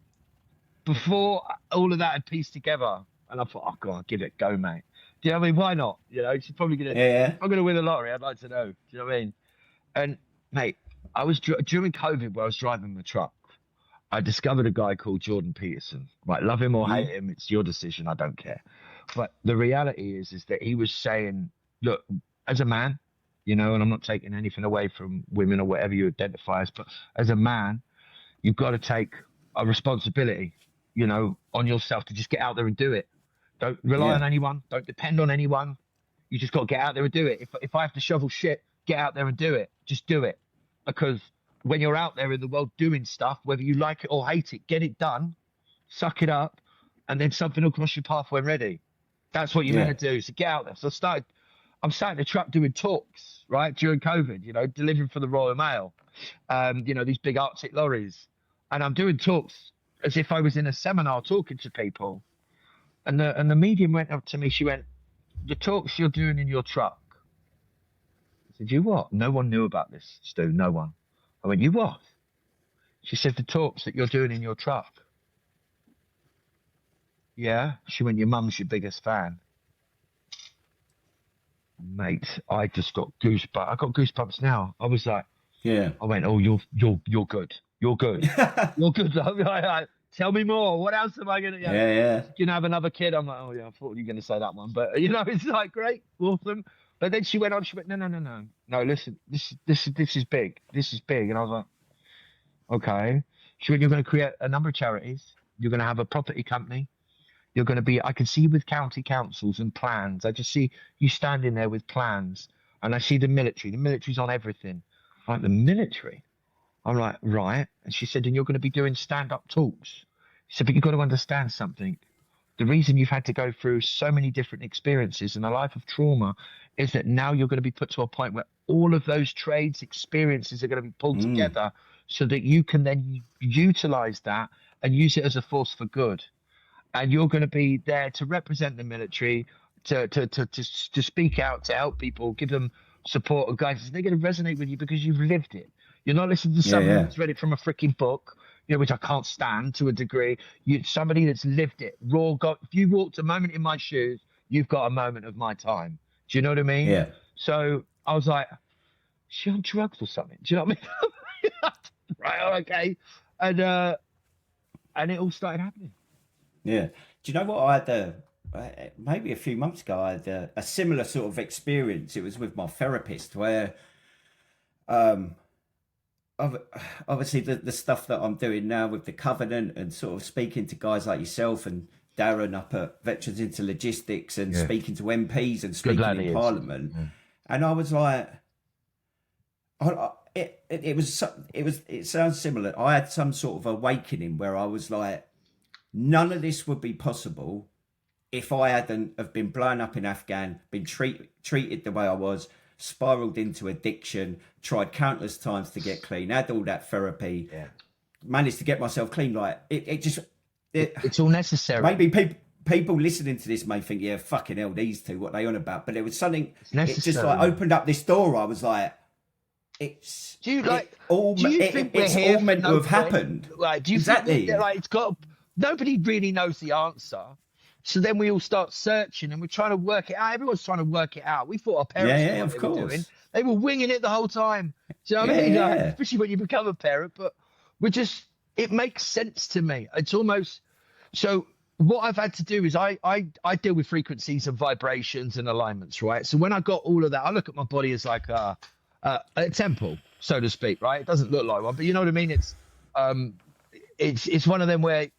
Before all of that had pieced together, and I thought, oh god, give it a go, mate. Do you know what I mean? Why not? You know, she's probably gonna. If I'm gonna win the lottery, I'd like to know. Do you know what I mean? And mate, I was during COVID, where I was driving my truck. I discovered a guy called Jordan Peterson. Right, love him or hate him, it's your decision. I don't care. But the reality is that he was saying, look, as a man, you know, and I'm not taking anything away from women or whatever you identify as, but as a man, you've got to take a responsibility, you know, on yourself to just get out there and do it. Don't rely on anyone. Don't depend on anyone. You just got to get out there and do it. If I have to shovel shit, get out there and do it. Just do it. Because when you're out there in the world doing stuff, whether you like it or hate it, get it done, suck it up, and then something will cross your path when ready. That's what you're meant to do. So get out there. So I'm sat in the truck doing talks, right, during COVID, you know, delivering for the Royal Mail, you know, these big Arctic lorries. And I'm doing talks as if I was in a seminar talking to people. And the medium went up to me. She went, the talks you're doing in your truck. I said, you what? No one knew about this, Stu, no one. I went, you what? She said, the talks that you're doing in your truck. Yeah. She went, your mum's your biggest fan. Mate, I just got goosebumps. I got goosebumps now. I was like, I went, oh, you're good. You're good. You're good. Tell me more. What else am I going to? You know, have another kid. I'm like, oh yeah, I thought you were going to say that one, but you know, it's like great, awesome. But then she went on. She went, no. Listen, this is big. This is big. And I was like, okay. She went, you're going to create a number of charities. You're going to have a property company. You're going to be. I can see you with county councils and plans. I just see you standing there with plans, and I see the military. The military's on everything. I'm like, the military. I'm like, right. And she said, and you're going to be doing stand-up talks. She said, but you've got to understand something. The reason you've had to go through so many different experiences in a life of trauma is that now you're going to be put to a point where all of those trades experiences are going to be pulled together so that you can then utilize that and use it as a force for good. And you're going to be there to represent the military, to speak out, to help people, give them support and guidance. They're going to resonate with you because you've lived it. You're not listening to someone that's read it from a freaking book, which I can't stand to a degree. Somebody that's lived it, raw. If you walked a moment in my shoes, you've got a moment of my time. Do you know what I mean? Yeah. So I was like, is she on drugs or something? Do you know what I mean? Right. Okay. And it all started happening. Yeah. Do you know what I had? Maybe a few months ago, I had a similar sort of experience. It was with my therapist, where, obviously, the stuff that I'm doing now with the Covenant and sort of speaking to guys like yourself and Darren up at Veterans into Logistics and speaking to MPs and speaking in Parliament, and I was like, it sounds similar. I had some sort of awakening where I was like, none of this would be possible if I hadn't have been blown up in Afghan, been treated the way I was, spiraled into addiction, tried countless times to get clean, had all that therapy, managed to get myself clean. Like it's all necessary. Maybe people listening to this may think, yeah, fucking hell, these two, what they on about? But it was something. It just like opened up this door. I was like, it's. Do you think all meant to have happened? Like, do you exactly? Think like it's got. Nobody really knows the answer. So then we all start searching and we're trying to work it out. Everyone's trying to work it out. We thought our parents knew what they were doing. They were winging it the whole time. Do you know what I mean? Like, especially when you become a parent. But it makes sense to me. It's almost, so what I've had to do is I deal with frequencies and vibrations and alignments, right? So when I got all of that, I look at my body as like a temple, so to speak, right? It doesn't look like one, but you know what I mean? It's one of them where,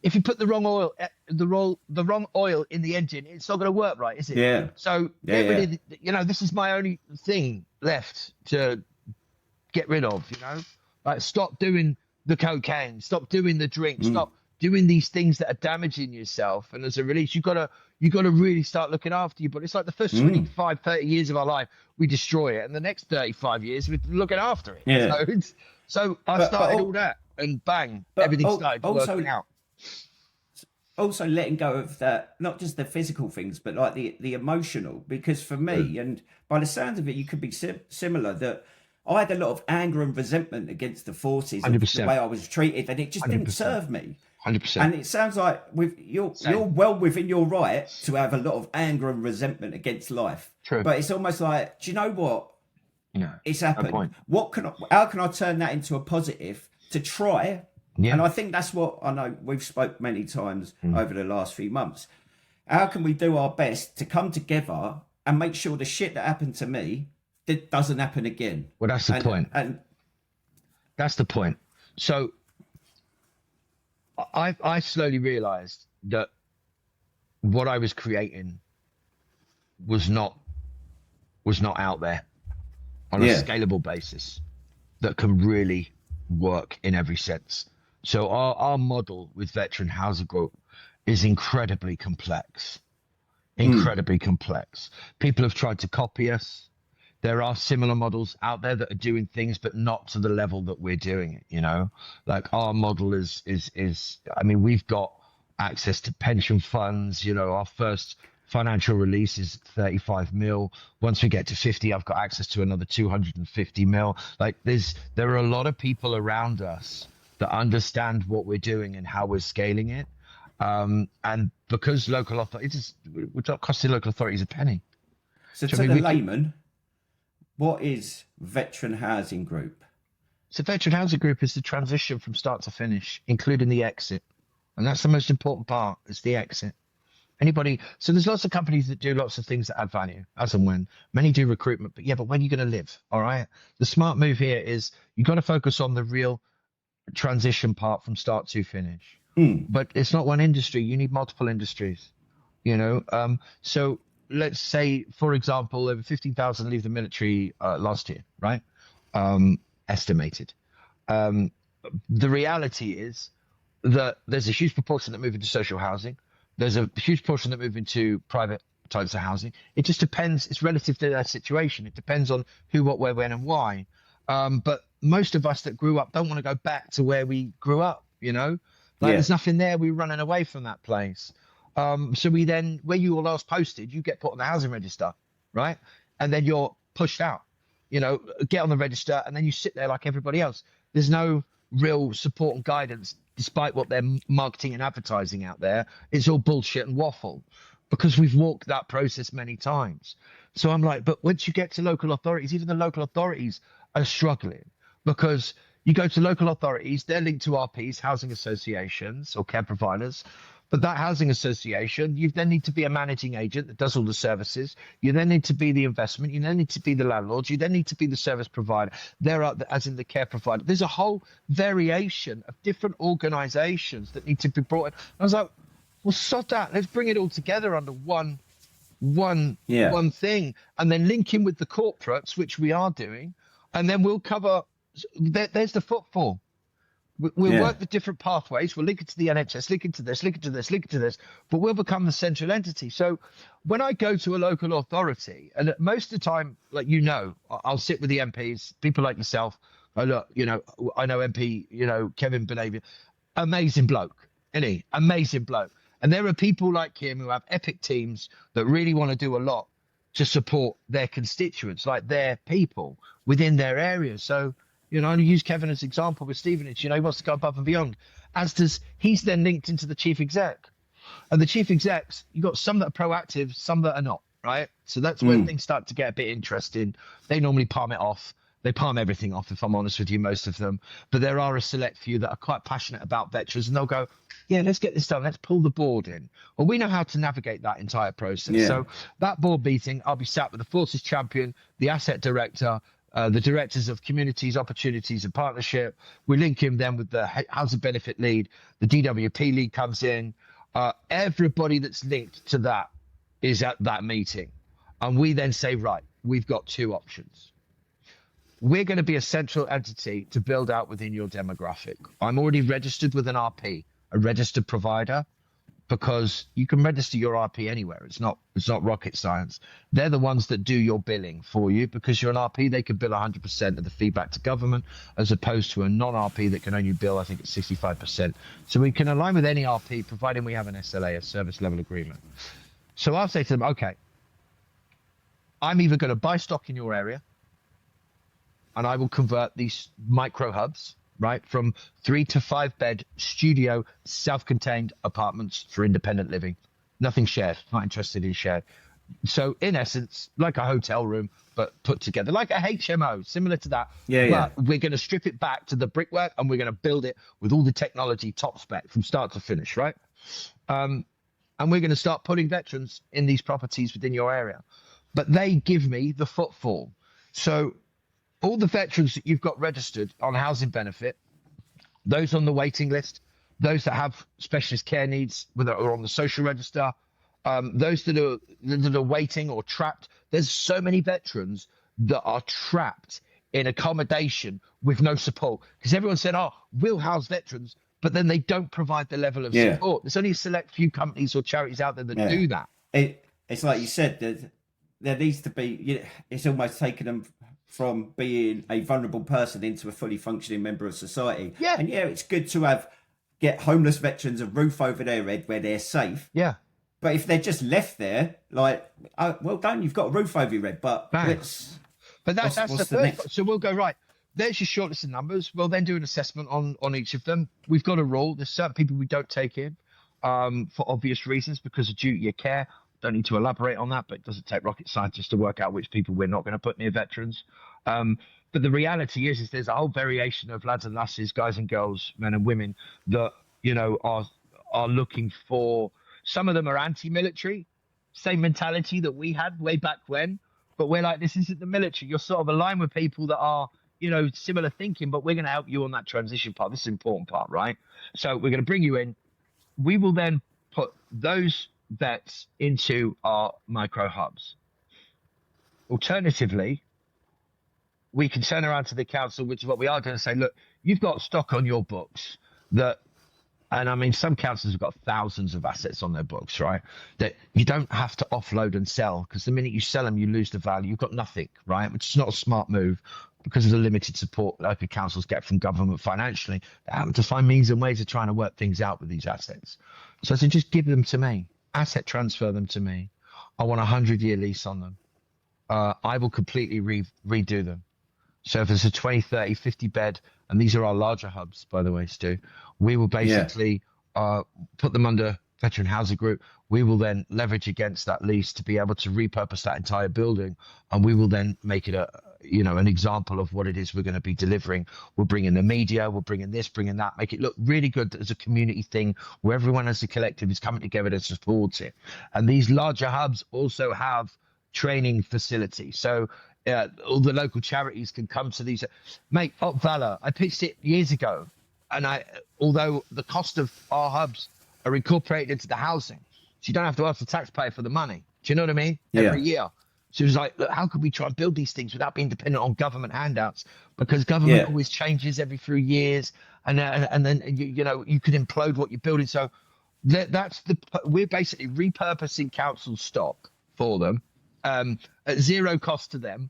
if you put the wrong oil, the wrong oil in the engine, it's not going to work right, is it? Yeah. So get rid of, this is my only thing left to get rid of. Like stop doing the cocaine, stop doing the drink, stop doing these things that are damaging yourself. And as a release, you gotta really start looking after you. But it's like the first 25, 30 years of our life, we destroy it, and the next 35 years we're looking after it. Yeah. So I started all that, and bang, everything started working out. Also letting go of that, not just the physical things, but like the emotional, because for me, and by the sounds of it, you could be similar, that I had a lot of anger and resentment against the forces, of the way I was treated, and it just 100%. Didn't serve me. 100%. And it sounds like you're well within your right to have a lot of anger and resentment against life. True. But it's almost like, do you know what? No, it's happened. How can I turn that into a positive to try? Yeah. And I think that's what I know we've spoke many times over the last few months. How can we do our best to come together and make sure the shit that happened to me that doesn't happen again? Well, that's the point. And that's the point. So I slowly realized that what I was creating was not out there on a scalable basis that can really work in every sense. So our model with Veteran Housing Group is incredibly complex. Complex. People have tried to copy us. There are similar models out there that are doing things, but not to the level that we're doing it. Like our model is I mean, we've got access to pension funds. Our first financial release is 35 mil. Once we get to 50, I've got access to another 250 mil. Like there are a lot of people around us that understand what we're doing and how we're scaling it. And because local authorities, we're not costing local authorities a penny. So to the layman, what is Veteran Housing Group? So Veteran Housing Group is the transition from start to finish, including the exit. And that's the most important part, is the exit. So there's lots of companies that do lots of things that add value, as and when. Many do recruitment, but when are you going to live? All right. The smart move here is you've got to focus on the real transition part from start to finish. But it's not one industry. You need multiple industries, So let's say, for example, over 15,000 leave the military last year, right? Estimated. The reality is that there's a huge proportion that move into social housing. There's a huge portion that move into private types of housing. It just depends. It's relative to their situation. It depends on who, what, where, when, and why. But most of us that grew up don't want to go back to where we grew up, you know? Like there's nothing there. We're running away from that place. So we then, where you were last posted, you get put on the housing register, right? And then you're pushed out, you know, get on the register, and then you sit there like everybody else. There's no real support and guidance, despite what they're marketing and advertising out there. It's all bullshit and waffle, because we've walked that process many times. So I'm like, but once you get to local authorities, even the local authorities are struggling, because you go to local authorities, they're linked to RPs, housing associations or care providers. But that housing association, you then need to be a managing agent that does all the services. You then need to be the investment. You then need to be the landlord. You then need to be the service provider. There are, as in the care provider. There's a whole variation of different organizations that need to be brought in. I was like, well, sod that. Let's bring it all together under one thing, and then link in with the corporates, which we are doing, and then we'll cover. There's the footfall. We'll work the different pathways. We'll link it to the NHS, link it to this, link it to this, link it to this, but we'll become the central entity. So when I go to a local authority, and most of the time, like, you know, I'll sit with the MPs, people like yourself. Oh, look, you know, I know MP, you know, Kevin Benavian, amazing bloke, isn't he? Amazing bloke. And there are people like him who have epic teams that really want to do a lot to support their constituents, like their people within their areas. So, you know, I use Kevin as example with Stevenage. You know, he wants to go above and beyond, as does he's then linked into the chief exec. And the chief execs, you've got some that are proactive, some that are not, right? So that's when things start to get a bit interesting. They normally palm it off. They palm everything off, if I'm honest with you, most of them. But there are a select few that are quite passionate about veterans, and they'll go, yeah, let's get this done. Let's pull the board in. Well, we know how to navigate that entire process. Yeah. So that board meeting, I'll be sat with the forces champion, the asset director, the directors of communities, opportunities and partnership. We link him then with the housing benefit lead. The DWP lead comes in. Everybody that's linked to that is at that meeting. And we then say, right, we've got two options. We're going to be a central entity to build out within your demographic. I'm already registered with an RP, a registered provider, because you can register your RP anywhere. It's not rocket science. They're the ones that do your billing for you, because you're an RP. They can bill 100% of the feedback to government, as opposed to a non-RP that can only bill, I think it's 65%. So we can align with any RP, providing we have an SLA, a service level agreement. So I'll say to them, okay, I'm either going to buy stock in your area, and I will convert these micro hubs, right, from 3 to 5 bed studio self-contained apartments for independent living. Nothing shared, not interested in shared. So in essence, like a hotel room, but put together like a HMO, similar to that. But we're going to strip it back to the brickwork, and we're going to build it with all the technology top spec from start to finish, right? And we're going to start putting veterans in these properties within your area. But they give me the footfall. So all the veterans that you've got registered on housing benefit, those on the waiting list, those that have specialist care needs, whether are on the social register, those that are waiting or trapped. There's so many veterans that are trapped in accommodation with no support, because everyone said, oh, we'll house veterans, but then they don't provide the level of support. There's only a select few companies or charities out there that do that. It's like you said, there needs to be, it's almost taken them from being a vulnerable person into a fully functioning member of society. Yeah. And it's good to get homeless veterans a roof over their head where they're safe. Yeah. But if they're just left there, like, oh, well done, you've got a roof over your head, but that's the first. So we'll go, right, there's your shortlist of numbers. We'll then do an assessment on each of them. We've got a rule. There's certain people we don't take in for obvious reasons, because of duty of care. Don't need to elaborate on that, but it doesn't take rocket scientists to work out which people we're not going to put near veterans. But the reality is there's a whole variation of lads and lasses, guys and girls, men and women that, are looking for. Some of them are anti-military, same mentality that we had way back when, but we're like, this isn't the military. You're sort of aligned with people that are, similar thinking, but we're going to help you on that transition part. This is the important part, right? So we're going to bring you in. We will then put those vets into our micro hubs. Alternatively, we can turn around to the council, which is what we are going to say, look, you've got stock on your books that, and I mean, some councils have got thousands of assets on their books, right? That you don't have to offload and sell, because the minute you sell them, you lose the value. You've got nothing, right? Which is not a smart move. because of the limited support local councils get from government financially, they're having to find means and ways of trying to work things out with these assets. So I said, just give them to me, asset transfer them to me. I want a 100-year lease on them. I will completely redo them. So if it's a 20, 30, 50 bed, and these are our larger hubs, by the way, Stu, we will basically put them under veteran housing group. We will then leverage against that lease to be able to repurpose that entire building, and we will then make it an example of what it is we're going to be delivering. We'll bring in the media, we'll bring in this, bring in that, make it look really good as a community thing where everyone as a collective is coming together to support it. And these larger hubs also have training facilities. So all the local charities can come to these. Mate, Op Valor, I pitched it years ago. And although the cost of our hubs are incorporated into the housing, so you don't have to ask the taxpayer for the money. Do you know what I mean? Every year. So it was like, look, how could we try and build these things without being dependent on government handouts? Because government always changes every few years, and then you could implode what you're building. So we're basically repurposing council stock for them at zero cost to them.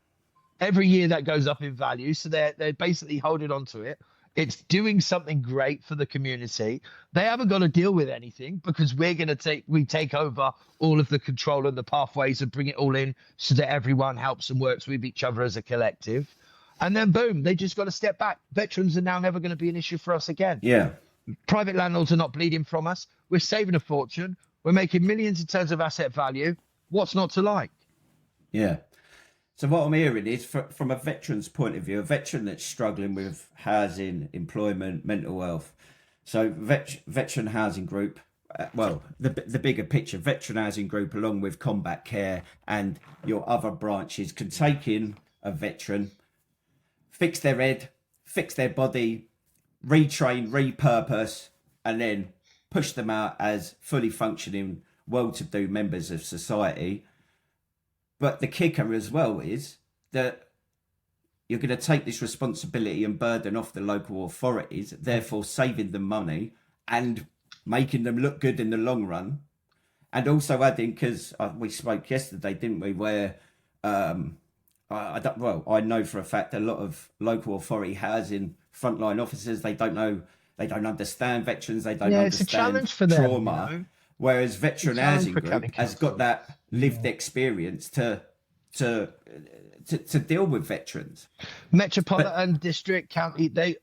Every year that goes up in value, so they're basically holding on to it. It's doing something great for the community. They haven't got to deal with anything because we're going to take over all of the control and the pathways and bring it all in so that everyone helps and works with each other as a collective. And then boom, they just got to step back. Veterans are now never going to be an issue for us again. Yeah. Private landlords are not bleeding from us. We're saving a fortune. We're making millions in terms of asset value. What's not to like? Yeah. So what I'm hearing is, from a veteran's point of view, a veteran that's struggling with housing, employment, mental health. So veteran housing group, the bigger picture, veteran housing group, along with combat care and your other branches, can take in a veteran, fix their head, fix their body, retrain, repurpose, and then push them out as fully functioning, well-to-do members of society. But the kicker as well is that you're going to take this responsibility and burden off the local authorities, therefore saving them money and making them look good in the long run. And also adding, because we spoke yesterday, didn't we, where I know for a fact a lot of local authority housing frontline officers, they don't understand veterans, they don't understand it's a challenge for them, trauma. Whereas veteran housing group has got that lived experience to deal with veterans. Metropolitan district, county,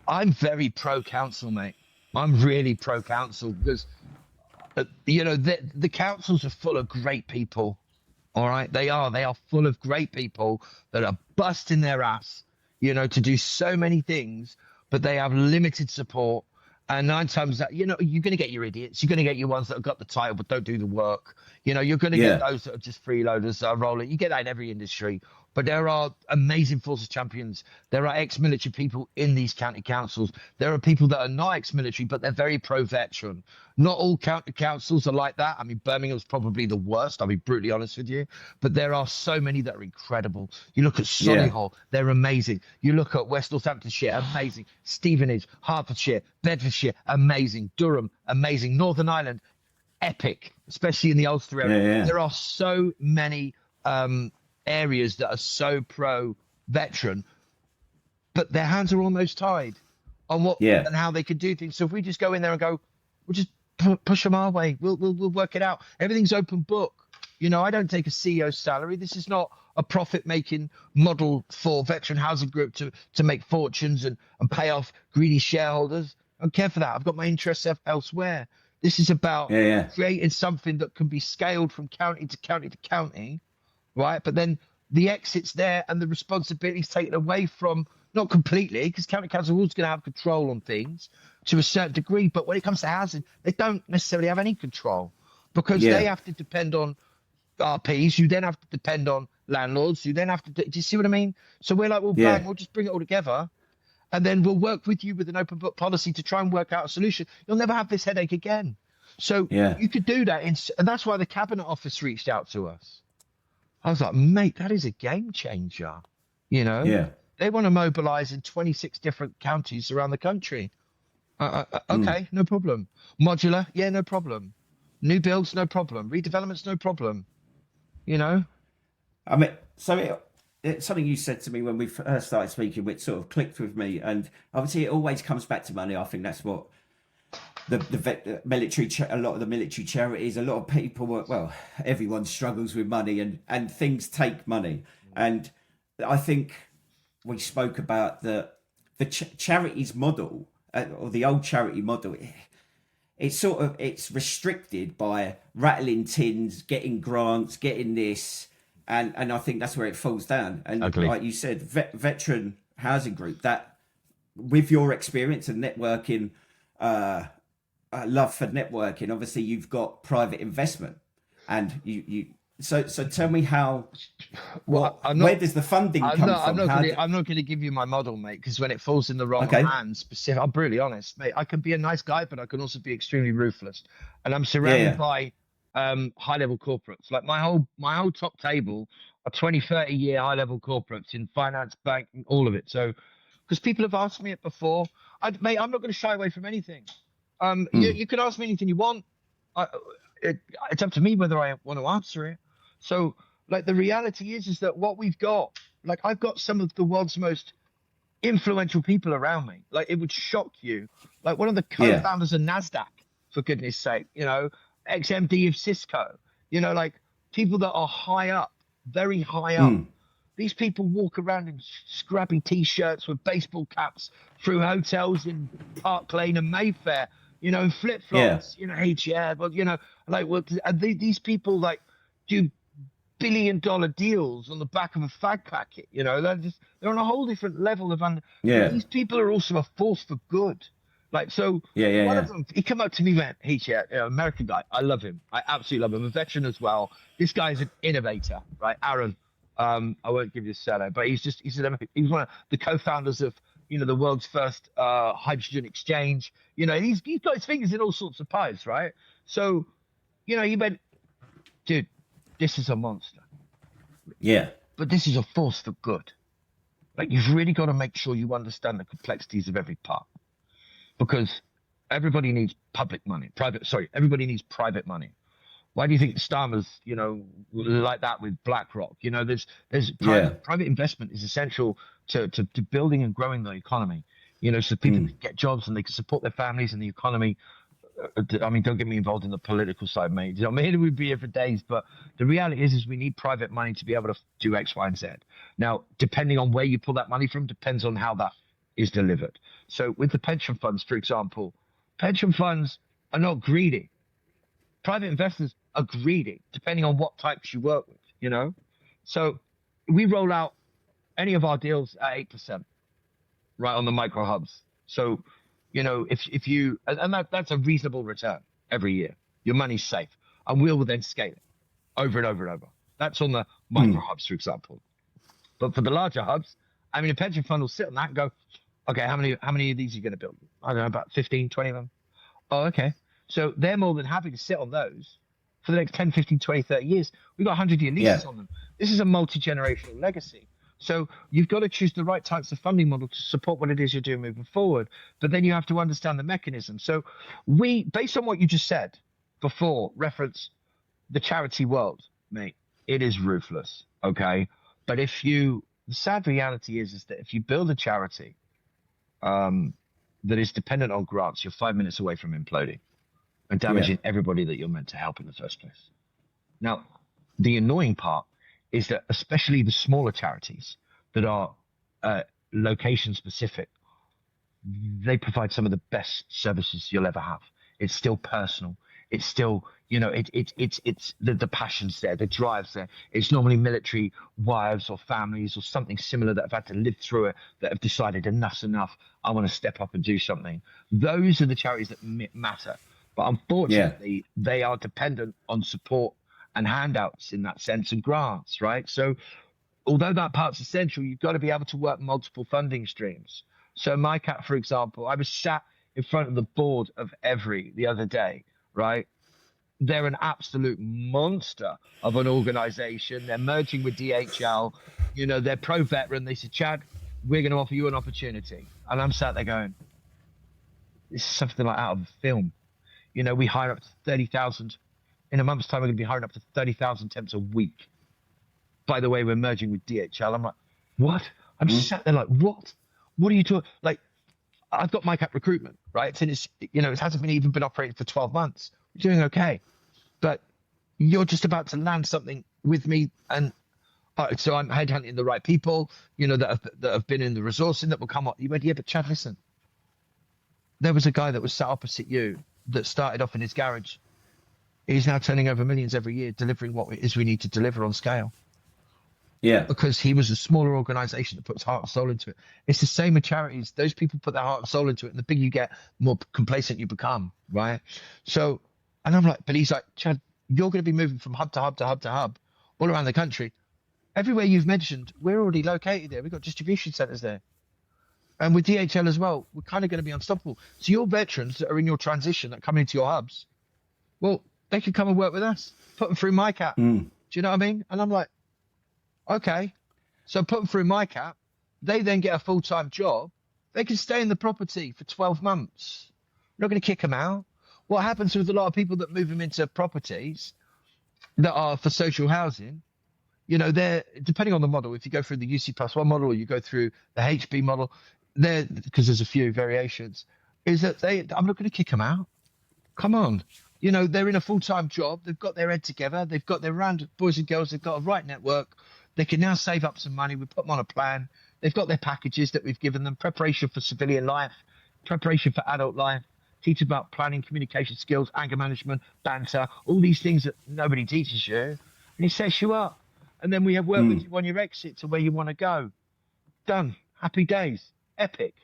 I'm very pro council, mate. I'm really pro council because the councils are full of great people. All right, they are full of great people that are busting their ass, to do so many things, but they have limited support. And 9 times that, you're going to get your idiots. You're going to get your ones that have got the title but don't do the work. You're going to get those that are just freeloaders that are rolling. You get that in every industry. But there are amazing forces champions. There are ex-military people in these county councils. There are people that are not ex-military, but they're very pro-veteran. Not all county councils are like that. I mean, Birmingham's probably the worst, I'll be brutally honest with you. But there are so many that are incredible. You look at Solihull, they're amazing. You look at West Northamptonshire, amazing. Stevenage, Hertfordshire, Bedfordshire, amazing. Durham, amazing. Northern Ireland, epic, especially in the Ulster area. There are so many areas that are so pro-veteran, but their hands are almost tied on what and how they could do things. So if we just go in there and go, we'll just push them our way. We'll work it out. Everything's open book. I don't take a CEO's salary. This is not a profit-making model for veteran housing group to make fortunes and pay off greedy shareholders. I don't care for that. I've got my interests elsewhere. This is about creating something that can be scaled from county to county to county, right? But then the exit's there and the responsibility is taken away from, not completely, because county council are always going to have control on things to a certain degree. But when it comes to housing, they don't necessarily have any control because they have to depend on RPs. You then have to depend on landlords. You then have to, do you see what I mean? So we're like, well, bang, we'll just bring it all together. And then we'll work with you with an open book policy to try and work out a solution. You'll never have this headache again. So you could do that. And that's why the Cabinet Office reached out to us. I was like, mate, that is a game changer. They want to mobilize in 26 different counties around the country. Okay, no problem. Modular, no problem. New builds, no problem. Redevelopments, no problem. I mean, so something you said to me when we first started speaking, which sort of clicked with me. And obviously, it always comes back to money. I think that's what the military, a lot of the military charities, a lot of people, well, everyone struggles with money, and things take money. And I think we spoke about the charities model, or the old charity model. It's restricted by rattling tins, getting grants, getting this, and I think that's where it falls down. And Ugly. like you said, veteran housing group, that with your experience and networking, love for networking, obviously you've got private investment, and you. So tell me how. Where does the funding come from? I'm not going to give you my model, mate, because when it falls in the wrong hands, I'm brutally honest, mate. I can be a nice guy, but I can also be extremely ruthless. And I'm surrounded by high-level corporates. Like my whole top table are 20, 30-year high-level corporates in finance, banking, all of it. So, because people have asked me it before, mate, I'm not going to shy away from anything. You can ask me anything you want. It's up to me whether I want to answer it. So, like, the reality is that what we've got, like, I've got some of the world's most influential people around me. Like, it would shock you. Like, one of the co-founders of NASDAQ, for goodness sake, ex-MD of Cisco, like, people that are high up, very high up. These people walk around in scrappy T-shirts with baseball caps through hotels in Park Lane and Mayfair, flip-flops, these people, like, do billion-dollar deals on the back of a fag packet. They're on a whole different level of these people are also a force for good. Like, so one of them, he came up to me, went, "Hey, Chad, American guy, I love him. I absolutely love him. A veteran as well. This guy's an innovator, right? Aaron, I won't give you a shout out, but he's one of the co-founders of the world's first hydrogen exchange. He's got his fingers in all sorts of pies, right? So, he went, dude, this is a monster. Yeah. But this is a force for good. Like, you've really got to make sure you understand the complexities of every part, because everybody needs everybody needs private money. Why do you think Starmer's, like that with BlackRock? There's private investment is essential to building and growing the economy, so people can get jobs and they can support their families and the economy. I mean, don't get me involved in the political side, mate. I mean, we'd be here for days, but the reality is we need private money to be able to do X, Y, and Z. Now, depending on where you pull that money from, depends on how that is delivered. So with the pension funds, for example, pension funds are not greedy. Private investors are greedy, depending on what types you work with, So we roll out any of our deals at 8%, right, on the micro hubs. So, if you, and that's a reasonable return every year. Your money's safe, and we'll then scale it over and over and over. That's on the micro hubs, for example. But for the larger hubs, I mean, a pension fund will sit on that and go, okay, how many of these are you going to build? I don't know, about 15, 20 of them. Oh, okay. So they're more than happy to sit on those for the next 10, 15, 20, 30 years. We've got 100-year leases on them. This is a multi-generational legacy. So you've got to choose the right types of funding model to support what it is you're doing moving forward. But then you have to understand the mechanism. So based on what you just said before, reference the charity world, mate, it is ruthless, okay? But the sad reality is that if you build a charity that is dependent on grants, you're 5 minutes away from imploding and damaging everybody that you're meant to help in the first place. Now, the annoying part is that especially the smaller charities that are location specific, they provide some of the best services you'll ever have. It's still personal. It's still, it's the passion's there, the drive's there. It's normally military wives or families or something similar that have had to live through it, that have decided enough's enough. I want to step up and do something. Those are the charities that matter. But unfortunately, they are dependent on support and handouts in that sense, and grants, right? So although that part's essential, you've got to be able to work multiple funding streams. So MyCat, for example, I was sat in front of the board of Every the other day, right? They're an absolute monster of an organization. They're merging with DHL. They're pro-veteran. They said, Chad, we're going to offer you an opportunity. And I'm sat there going, this is something like out of a film. We hire up to 30,000. In a month's time, we're going to be hiring up to 30,000 temps a week. by the way, we're merging with DHL. I'm like, what? I'm sat there like, what? What are you talking? Like, I've got MyCap recruitment, right? And it's, you know, it hasn't even been operating for 12 months. We're doing okay. But you're just about to land something with me. And so I'm headhunting the right people, you know, that have been in the resourcing that will come up. You went, yeah, but Chad, listen. There was a guy that was sat opposite you that started off in his garage. He's now turning over millions every year, delivering what it is we need to deliver on scale. Yeah. Because he was a smaller organization that puts heart and soul into it. It's the same with charities. Those people put their heart and soul into it, and the bigger you get, more complacent you become, right? So, and I'm like, but he's like, Chad, you're going to be moving from hub to hub to hub to hub all around the country. Everywhere you've mentioned, we're already located there. We've got distribution centers there. And with DHL as well, we're kind of going to be unstoppable. So your veterans that are in your transition that come into your hubs, well, they can come and work with us. Put them through MyCap. Do you know what I mean? And I'm like, okay. So put them through MyCap. They then get a full-time job. They can stay in the property for 12 months. We're not going to kick them out. What happens with a lot of people that move them into properties that are for social housing, you know, they're, depending on the model, if you go through the UC+1 model or you go through the HB model, because there's a few variations, is that I'm not going to kick them out. Come on. You know, they're in a full-time job. They've got their head together. They've got their round boys and girls. They've got a right network. They can now save up some money. We put them on a plan. They've got their packages that we've given them, preparation for civilian life, preparation for adult life, teach about planning, communication skills, anger management, banter, all these things that nobody teaches you. And he sets you up. And then we have work with you on your exit to where you want to go. Done. Happy days. Epic.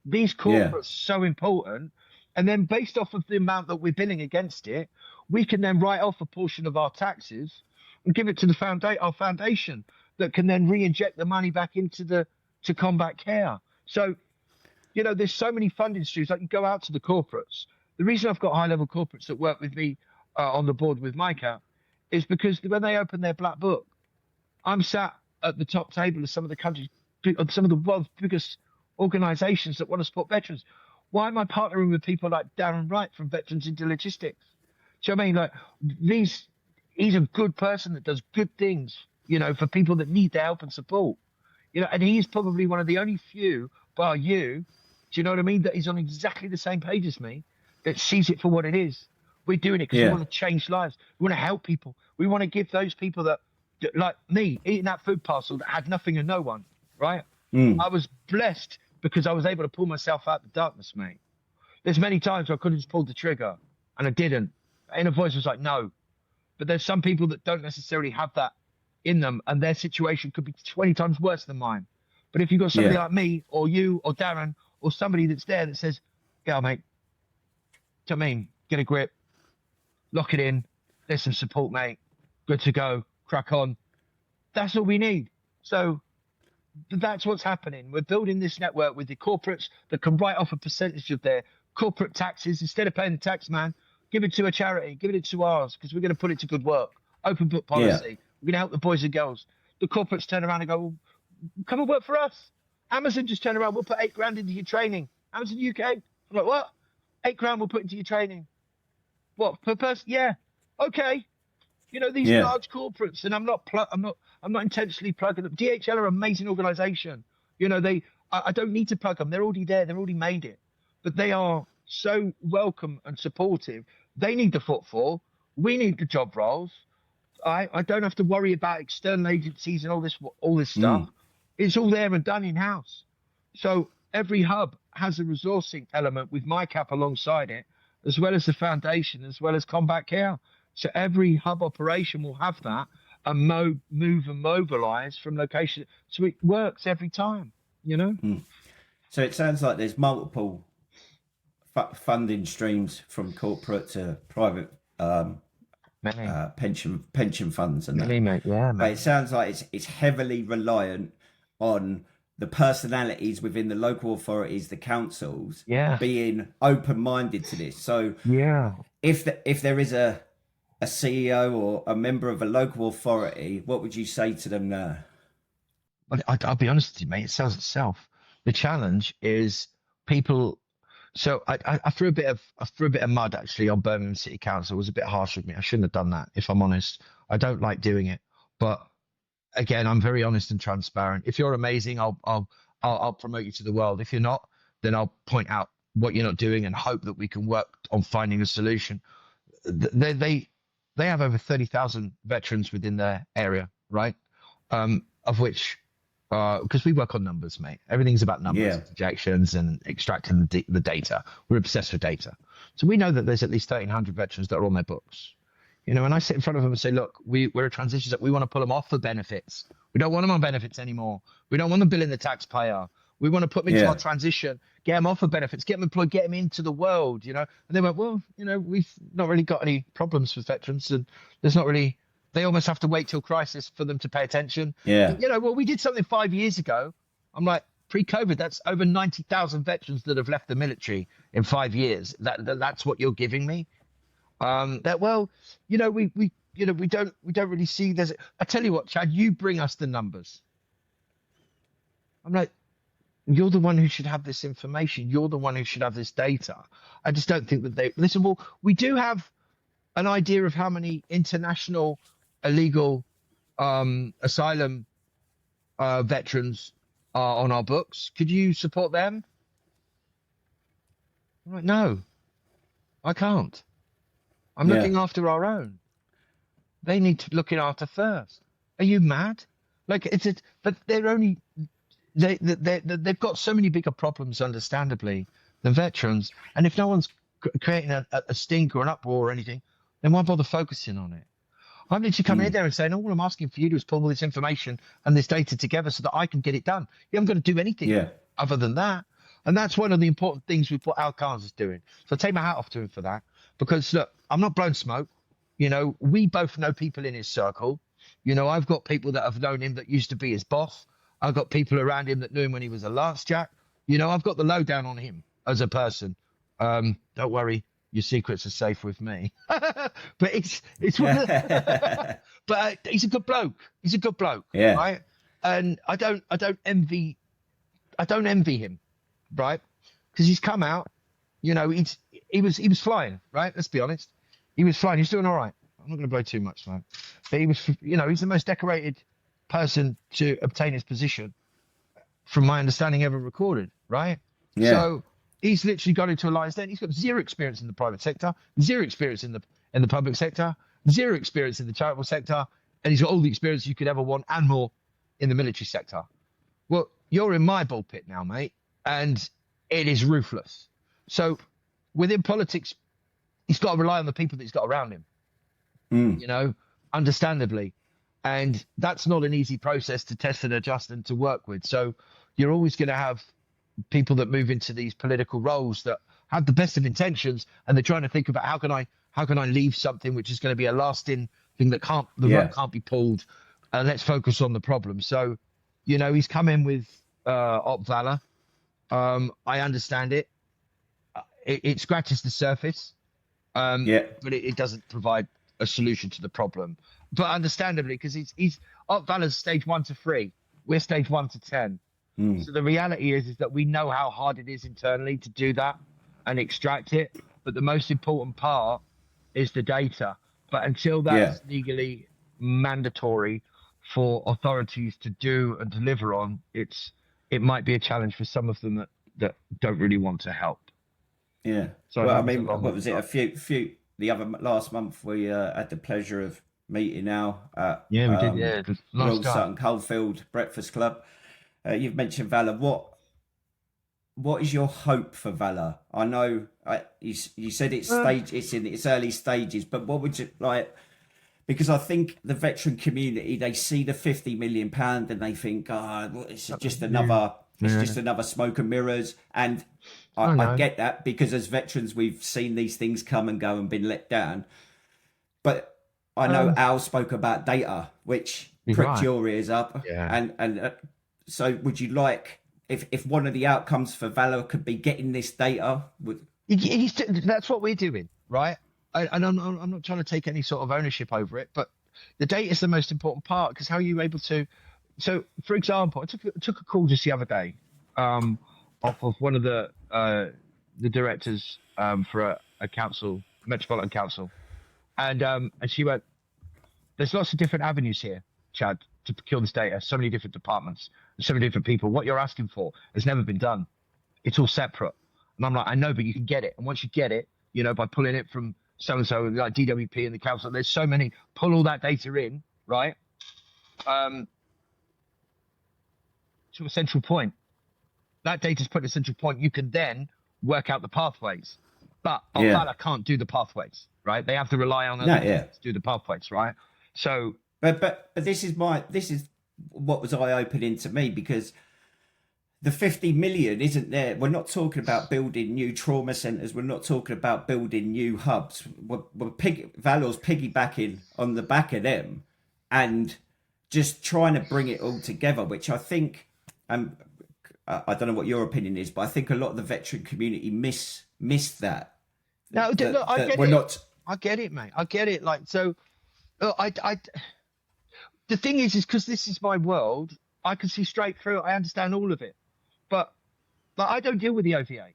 These corporates are so important. And then based off of the amount that we're billing against it, we can then write off a portion of our taxes and give it to the our foundation that can then re-inject the money back into to combat care. So, you know, there's so many funding streams. I can go out to the corporates. The reason I've got high-level corporates that work with me on the board with MyCap is because when they open their black book, I'm sat at the top table of some of the world's biggest organizations that want to support veterans. Why am I partnering with people like Darren Wright from Veterans into Logistics? Do you know what I mean? Like, he's a good person that does good things, you know, for people that need their help and support. You know, and he's probably one of the only few, bar you, do you know what I mean, that is on exactly the same page as me, that sees it for what it is. We're doing it because we want to change lives. We want to help people. We want to give those people that, like me, eating that food parcel that had nothing and no one, right? I was blessed because I was able to pull myself out of the darkness, mate. There's many times where I could have just pulled the trigger and I didn't. Inner voice was like, no. But there's some people that don't necessarily have that in them, and their situation could be 20 times worse than mine. But if you've got somebody like me or you or Darren or somebody that's there that says, yeah, mate, do you know what I mean? Get a grip, lock it in, there's some support, mate, good to go, crack on. That's all we need. So that's what's happening. We're building this network with the corporates that can write off a percentage of their corporate taxes. Instead of paying the tax man, give it to a charity, give it to ours, because we're going to put it to good work. Open book policy. We're going to help the boys and girls. The corporates turn around and go, well, come and work for us. Amazon just turn around, we'll put $8,000 into your training. Amazon UK. I'm like, what? $8,000 we'll put into your training. What, per person? Yeah. Okay. You know, these large corporates, and I'm not intentionally plugging them. DHL are an amazing organization. You know, I don't need to plug them. They're already there. They've already made it. But they are so welcome and supportive. They need the footfall. We need the job roles. I don't have to worry about external agencies and all this stuff. It's all there and done in-house. So every hub has a resourcing element with MyCap alongside it, as well as the foundation, as well as combat care. So every hub operation will have that and move and mobilize from location. So it works every time, you know? So it sounds like there's multiple funding streams from corporate to private pension funds and that. Mate. But it sounds like it's heavily reliant on the personalities within the local authorities, the councils, being open-minded to this. So if there is a CEO or a member of a local authority, what would you say to them now? Well, I'll be honest with you, mate. It sells itself. The challenge is people. So I threw a bit of mud actually on Birmingham City Council. It was a bit harsh with me. I shouldn't have done that, if I'm honest. I don't like doing it, but again, I'm very honest and transparent. If you're amazing, I'll promote you to the world. If you're not, then I'll point out what you're not doing and hope that we can work on finding a solution. They have over 30,000 veterans within their area, right? Of which, because we work on numbers, mate. Everything's about numbers, projections, and extracting the data. We're obsessed with data. So we know that there's at least 1,300 veterans that are on their books. You know, and I sit in front of them and say, look, we're a transition that we want to pull them off the benefits. We don't want them on benefits anymore. We don't want them billing the taxpayer. We want to put them into our transition, get them off of benefits, get them employed, get them into the world, you know. And they went, well, you know, we've not really got any problems with veterans, and there's not really, they almost have to wait till crisis for them to pay attention. Yeah. And, you know, well, we did something 5 years ago. I'm like, pre-COVID, that's over 90,000 veterans that have left the military in 5 years. That's what you're giving me. That, well, you know, we don't really see there's. I tell you what, Chad, you bring us the numbers. I'm like, you're the one who should have this information. You're the one who should have this data. I just don't think that they listen. Well, we do have an idea of how many international illegal asylum veterans are on our books. Could you support them? I'm like, no, I can't. I'm looking after our own. They need to look after first. Are you mad? Like but they're only they've got so many bigger problems, understandably, than veterans. And if no one's creating a stink or an uproar or anything, then why bother focusing on it? I'm literally coming in there and saying, all I'm asking for you to do is pull all this information and this data together so that I can get it done. You haven't got to do anything other than that. And that's one of the important things what Al Khan's is doing. So I take my hat off to him for that. Because look, I'm not blowing smoke. You know, we both know people in his circle. You know, I've got people that have known him that used to be his boss. I've got people around him that knew him when he was a Lance Jack. You know, I've got the lowdown on him as a person. Don't worry, your secrets are safe with me. But but he's a good bloke. He's a good bloke, right? And I don't envy him, right? Because he's come out. You know, he was flying, right? Let's be honest. He was flying. He's doing all right. I'm not going to blow too much, man. But he was, you know, he's the most decorated person to obtain his position, from my understanding, ever recorded, right? Yeah. So he's literally got into a lion's den. He's got zero experience in the private sector, zero experience in the public sector, zero experience in the charitable sector, and he's got all the experience you could ever want and more in the military sector. Well, you're in my ball pit now, mate, and it is ruthless. So within politics, he's got to rely on the people that he's got around him, you know, understandably. And that's not an easy process to test and adjust and to work with. So you're always going to have people that move into these political roles that have the best of intentions, and they're trying to think about how can I leave something which is going to be a lasting thing that the rug can't be pulled, and let's focus on the problem. So, you know, he's come in with Op Valor. I understand it. It scratches the surface, but it doesn't provide a solution to the problem. But understandably, because he's Op Valor's stage 1 to 3, we're stage 1 to 10. So the reality is that we know how hard it is internally to do that and extract it. But the most important part is the data. But until that's legally mandatory for authorities to do and deliver on, it might be a challenge for some of them that don't really want to help. Yeah. So well, I mean, what was it? Last month we had the pleasure of meeting Al at we did. Royal Sutton Coldfield Breakfast Club. You've mentioned Valor. What is your hope for Valor? I know you said it's in its early stages, but what would you like? Because I think the veteran community, they see the £50 million and they think, it's just another. It's just another smoke and mirrors. And I get that, because as veterans, we've seen these things come and go and been let down. But I know Al spoke about data, which pricked your ears up. Yeah. And so would you like, if one of the outcomes for Valor could be getting this data? That's what we're doing, right? And I'm not trying to take any sort of ownership over it, but the data is the most important part, because how are you able to... So, for example, I took a call just the other day off of one of the directors for a council, metropolitan council, and she went, "There's lots of different avenues here, Chad, to procure this data. So many different departments, so many different people. What you're asking for has never been done. It's all separate. And I'm like, I know, but you can get it. And once you get it, you know, by pulling it from so-and-so, like DWP and the council, there's so many, pull all that data in, right? To a central point. That data's put in a central point. You can then work out the pathways. But Valor can't do the pathways, right? They have to rely on others to do the pathways, right? So, but this is what was eye-opening to me, because the 50 million isn't there. We're not talking about building new trauma centres. We're not talking about building new hubs. Valor's piggybacking on the back of them and just trying to bring it all together, which I think, I don't know what your opinion is, but I think a lot of the veteran community miss that. No, look, I get it. I get it, mate. I get it. Like, so, look, the thing is because this is my world, I can see straight through it. I understand all of it. But I don't deal with the OVA.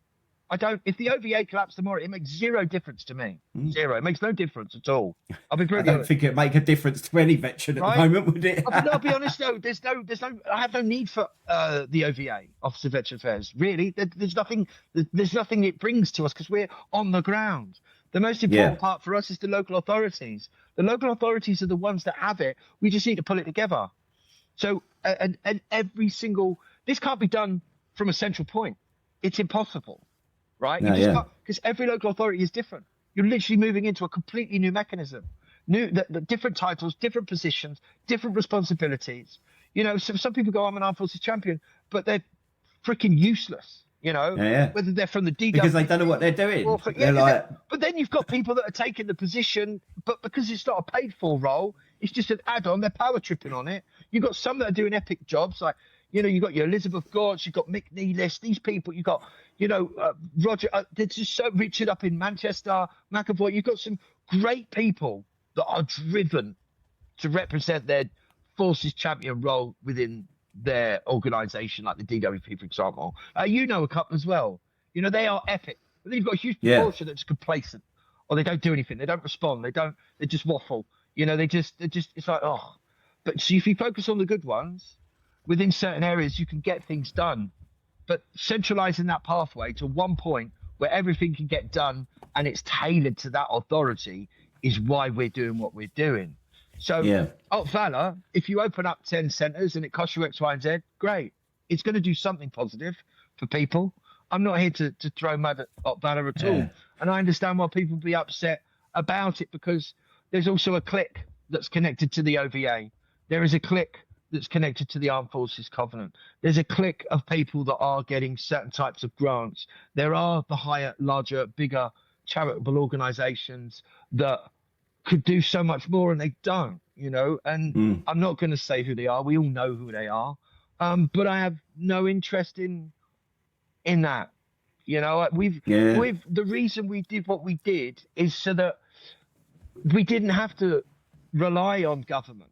I don't. If the OVA collapsed tomorrow, it makes zero difference to me. Zero. It makes no difference at all. I'll be brutally honest. Think it'd make a difference to any veteran at the moment, would it? I'll be honest though. There's no. I have no need for the OVA, Office of Veteran Affairs. Really, there's nothing. There's nothing it brings to us because we're on the ground. The most important part for us is the local authorities. The local authorities are the ones that have it. We just need to pull it together. So and every single. This can't be done from a central point. It's impossible. Right? Because every local authority is different. You're literally moving into a completely new mechanism. The different titles, different positions, different responsibilities. You know, some people go, I'm an armed forces champion, but they're freaking useless. You know, whether they're from the DW. Because they don't know what they're doing. But then you've got people that are taking the position, but because it's not a paid for role, it's just an add-on. They're power tripping on it. You've got some that are doing epic jobs, like, you know, you've got your Elizabeth Gorge, you've got Mick Nealis, these people, you've got, you know, Roger, there's just so Richard up in Manchester, McAvoy. You've got some great people that are driven to represent their forces champion role within their organisation, like the DWP, for example. You know a couple as well. You know, they are epic. But then you've got a huge proportion that's complacent, or they don't do anything. They don't respond. They just waffle. You know, they just, it's like, oh. But so if you focus on the good ones, within certain areas, you can get things done. But centralizing that pathway to one point where everything can get done and it's tailored to that authority is why we're doing what we're doing. So, Valor, if you open up 10 centers and it costs you X, Y, and Z, great. It's going to do something positive for people. I'm not here to throw mud at Valor at all. And I understand why people be upset about it, because there's also a clique that's connected to the OVA. There is a clique that's connected to the Armed Forces Covenant. There's a clique of people that are getting certain types of grants. There are the higher, larger, bigger charitable organizations that could do so much more, and they don't, you know. And I'm not going to say who they are. We all know who they are. But I have no interest in that. You know, the reason we did what we did is so that we didn't have to rely on government,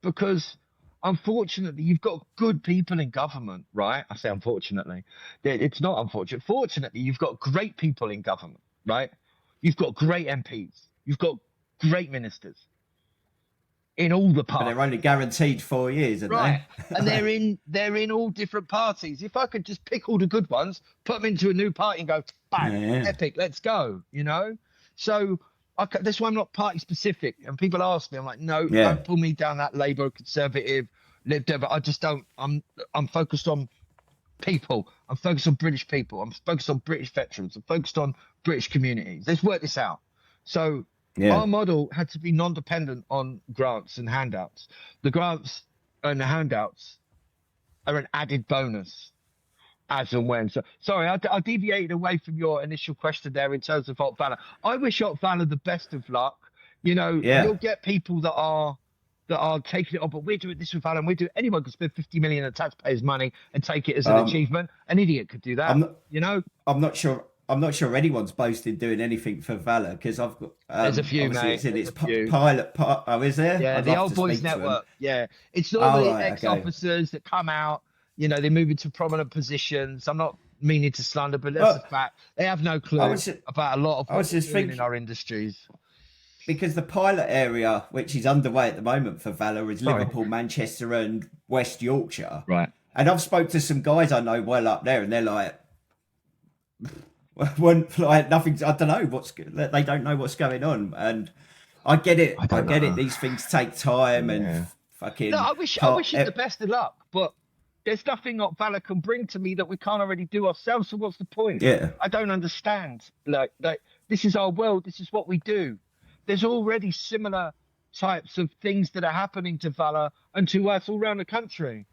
because unfortunately, you've got good people in government, right? I say unfortunately. It's not unfortunate. Fortunately, you've got great people in government, right? You've got great MPs. You've got great ministers in all the parties. But they're only guaranteed 4 years, aren't they? And they're in all different parties. If I could just pick all the good ones, put them into a new party and go, bang, epic, let's go, you know? So that's why I'm not party specific. And people ask me, I'm like, no, don't pull me down that Labour, Conservative, Lib Dem. I just don't. I'm focused on people. I'm focused on British people. I'm focused on British veterans. I'm focused on British communities. Let's work this out. So our model had to be non-dependent on grants and handouts. The grants and the handouts are an added bonus as and when. So sorry, I deviated away from your initial question there in terms of Hot Valor. I wish Hot Valor the best of luck. You know, you'll get people that are taking it on, but we're doing this with Valor, and we're doing. Anyone could spend 50 million of taxpayers' money and take it as an achievement. An idiot could do that. I'm not sure anyone's boasting doing anything for Valor, because I've got. There's a few, mate. It's pilot. Oh, is there? Yeah, the Old Boys Network. Yeah, it's normally ex-officers that come out. You know, they move into prominent positions. I'm not meaning to slander, but that's a fact. They have no clue about a lot of what's going on in our industries. because the pilot area, which is underway at the moment for Valor, is Sorry. Liverpool, Manchester, and West Yorkshire. Right. And I've spoke to some guys I know well up there, and they're like, when like nothing. I don't know they don't know what's going on, and I get it. I get it. These things take time and fucking. No, I wish you the best of luck, but there's nothing that Valor can bring to me that we can't already do ourselves. So what's the point? Yeah. I don't understand. Like this is our world. This is what we do. There's already similar types of things that are happening to Valor and to us all around the country.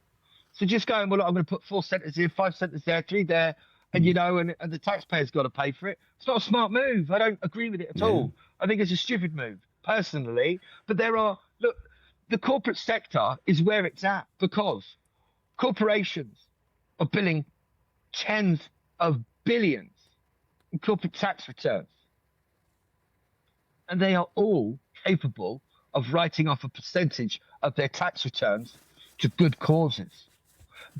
So just going, well, I'm going to put 4 centres here, 5 centres there, 3 there, and and the taxpayer's got to pay for it. It's not a smart move. I don't agree with it at all. I think it's a stupid move, personally. But the corporate sector is where it's at because corporations are billing tens of billions in corporate tax returns. And they are all capable of writing off a percentage of their tax returns to good causes.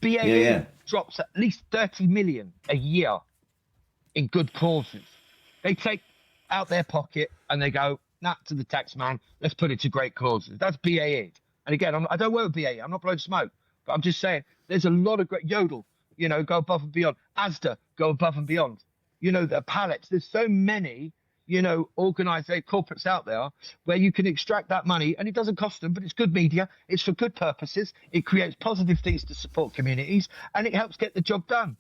BAE drops at least 30 million a year in good causes. They take out their pocket and they go, nah, to the tax man, let's put it to great causes. That's BAE. And again, I don't work with BAE. I'm not blowing smoke, but I'm just saying there's a lot of great Yodel, go above and beyond. Asda, go above and beyond. The pallets. There's so many, organized corporates out there where you can extract that money and it doesn't cost them, but it's good media. It's for good purposes. It creates positive things to support communities and it helps get the job done.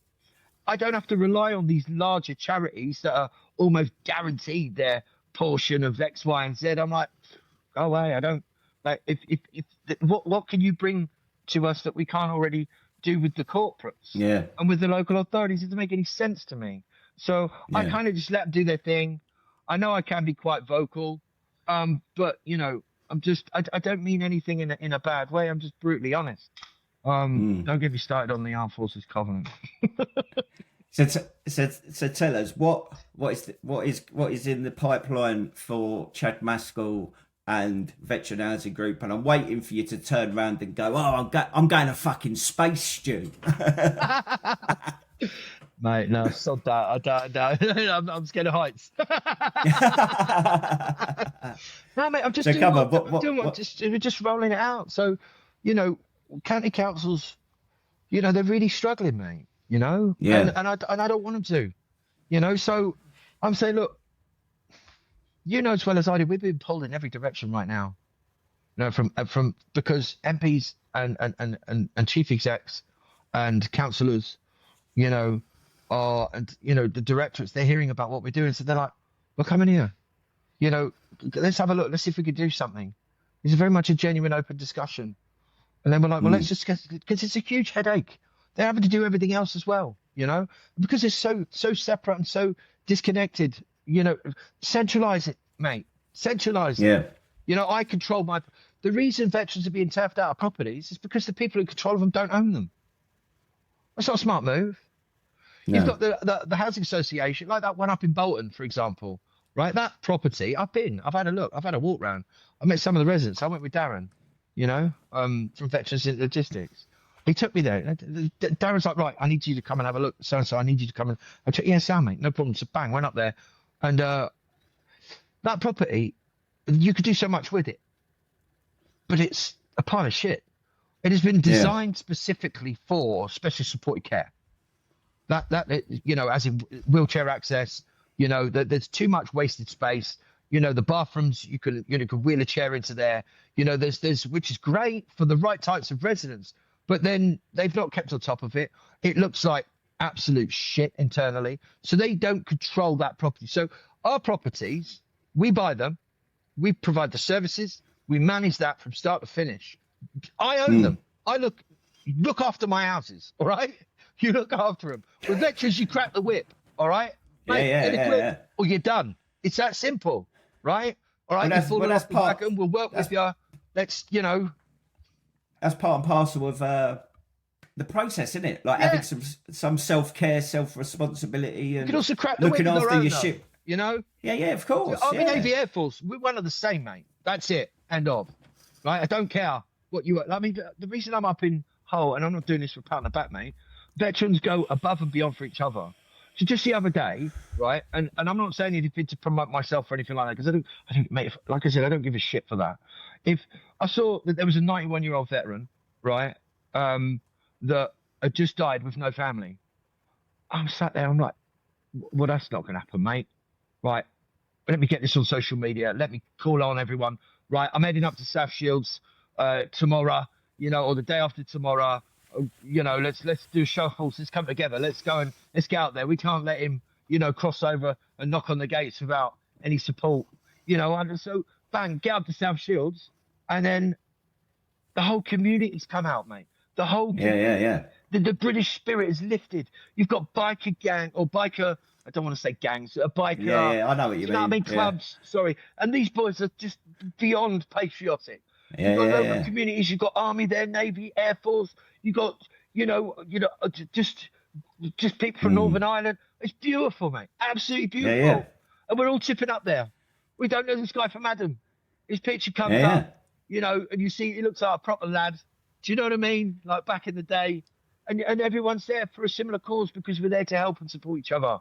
I don't have to rely on these larger charities that are almost guaranteed their portion of X, Y, and Z. I'm like, go away. I don't like what can you bring to us that we can't already do with the corporates and with the local authorities? It doesn't make any sense to me. So I kind of just let them do their thing. I know I can be quite vocal, but I'm just I don't mean anything in a bad way. I'm just brutally honest. Don't get me started on the Armed Forces Covenant. So tell us what is in the pipeline for Chad Maskell and Veteran Housing Group, and I'm waiting for you to turn around and go, I'm going to fucking space, Stu. Mate, no, sod that. I'm scared of heights. No, mate, I'm just we're just rolling it out. So, county councils, they're really struggling, mate. And I don't want them to, So I'm saying, look, as well as I do, we've been pulled in every direction right now. From because MPs and chief execs and councillors, the directorates, they're hearing about what we're doing, so they're like, we're coming here. Let's have a look. Let's see if we can do something. It's very much a genuine, open discussion. And then we're like, well, let's just get, because it's a huge headache. They're having to do everything else as well, because it's so separate and so disconnected. Centralize it, mate. Centralize it. I control the reason veterans are being turfed out of properties is because the people in control of them don't own them. That's not a smart move. No. You've got the housing association, like that one up in Bolton, for example, right? That property, I've had a look, I've had a walk round. I met some of the residents. I went with Darren, from Veterans in Logistics. He took me there. Darren's like, right, I need you to come and have a look. So I need you to come and I took, sound, mate, no problem. So bang, went up there. And that property, you could do so much with it, but it's a pile of shit. It has been designed specifically for special supported care. That as in wheelchair access, there's too much wasted space. The bathrooms, you could wheel a chair into there. There's which is great for the right types of residents, but then they've not kept on top of it. It looks like absolute shit internally. So they don't control that property. So our properties, we buy them, we provide the services, we manage that from start to finish. I own them. I look after my houses, all right? You look after them. With veterans, you crack the whip, all right? Mate, or you're done. It's that simple, right? All right, you fall off the wagon, we'll work with you. Let's, That's part and parcel of the process, isn't it? Like having some self-care, self-responsibility, and you can also crack the looking whip after your ship. Yeah, of course. Army, Navy, Air Force, we're one of the same, mate. That's it. End of. Right? I don't care what you are. I mean, the reason I'm up in Hull, and I'm not doing this for a pat on the back, mate, veterans go above and beyond for each other. So just the other day, right? And I'm not saying anything to promote myself or anything like that, because I don't, mate, like I said, I don't give a shit for that. If I saw that there was a 91-year-old veteran, right, that had just died with no family, I'm sat there, I'm like, well, that's not going to happen, mate. Right. Let me get this on social media. Let me call on everyone. Right. I'm heading up to South Shields tomorrow, you know, or the day after tomorrow. You know, let's do a show of force. Let's come together. Let's get out there. We can't let him, you know, cross over and knock on the gates without any support, you know. And so, bang, get up to South Shields, and then the whole community's come out, mate. The whole The British spirit is lifted. You've got biker gang or biker. I don't want to say gangs. A biker. Yeah, I know what you mean. Know what I mean? Clubs. Sorry. And these boys are just beyond patriotic. You've got local communities. You've got Army there, Navy, Air Force. You've got, you know, just people from Northern Ireland. It's beautiful, mate. Absolutely beautiful. Yeah. And we're all chipping up there. We don't know this guy from Adam. His picture comes up, you know, and you see he looks like a proper lad. Do you know what I mean? Like back in the day. And everyone's there for a similar cause because we're there to help and support each other.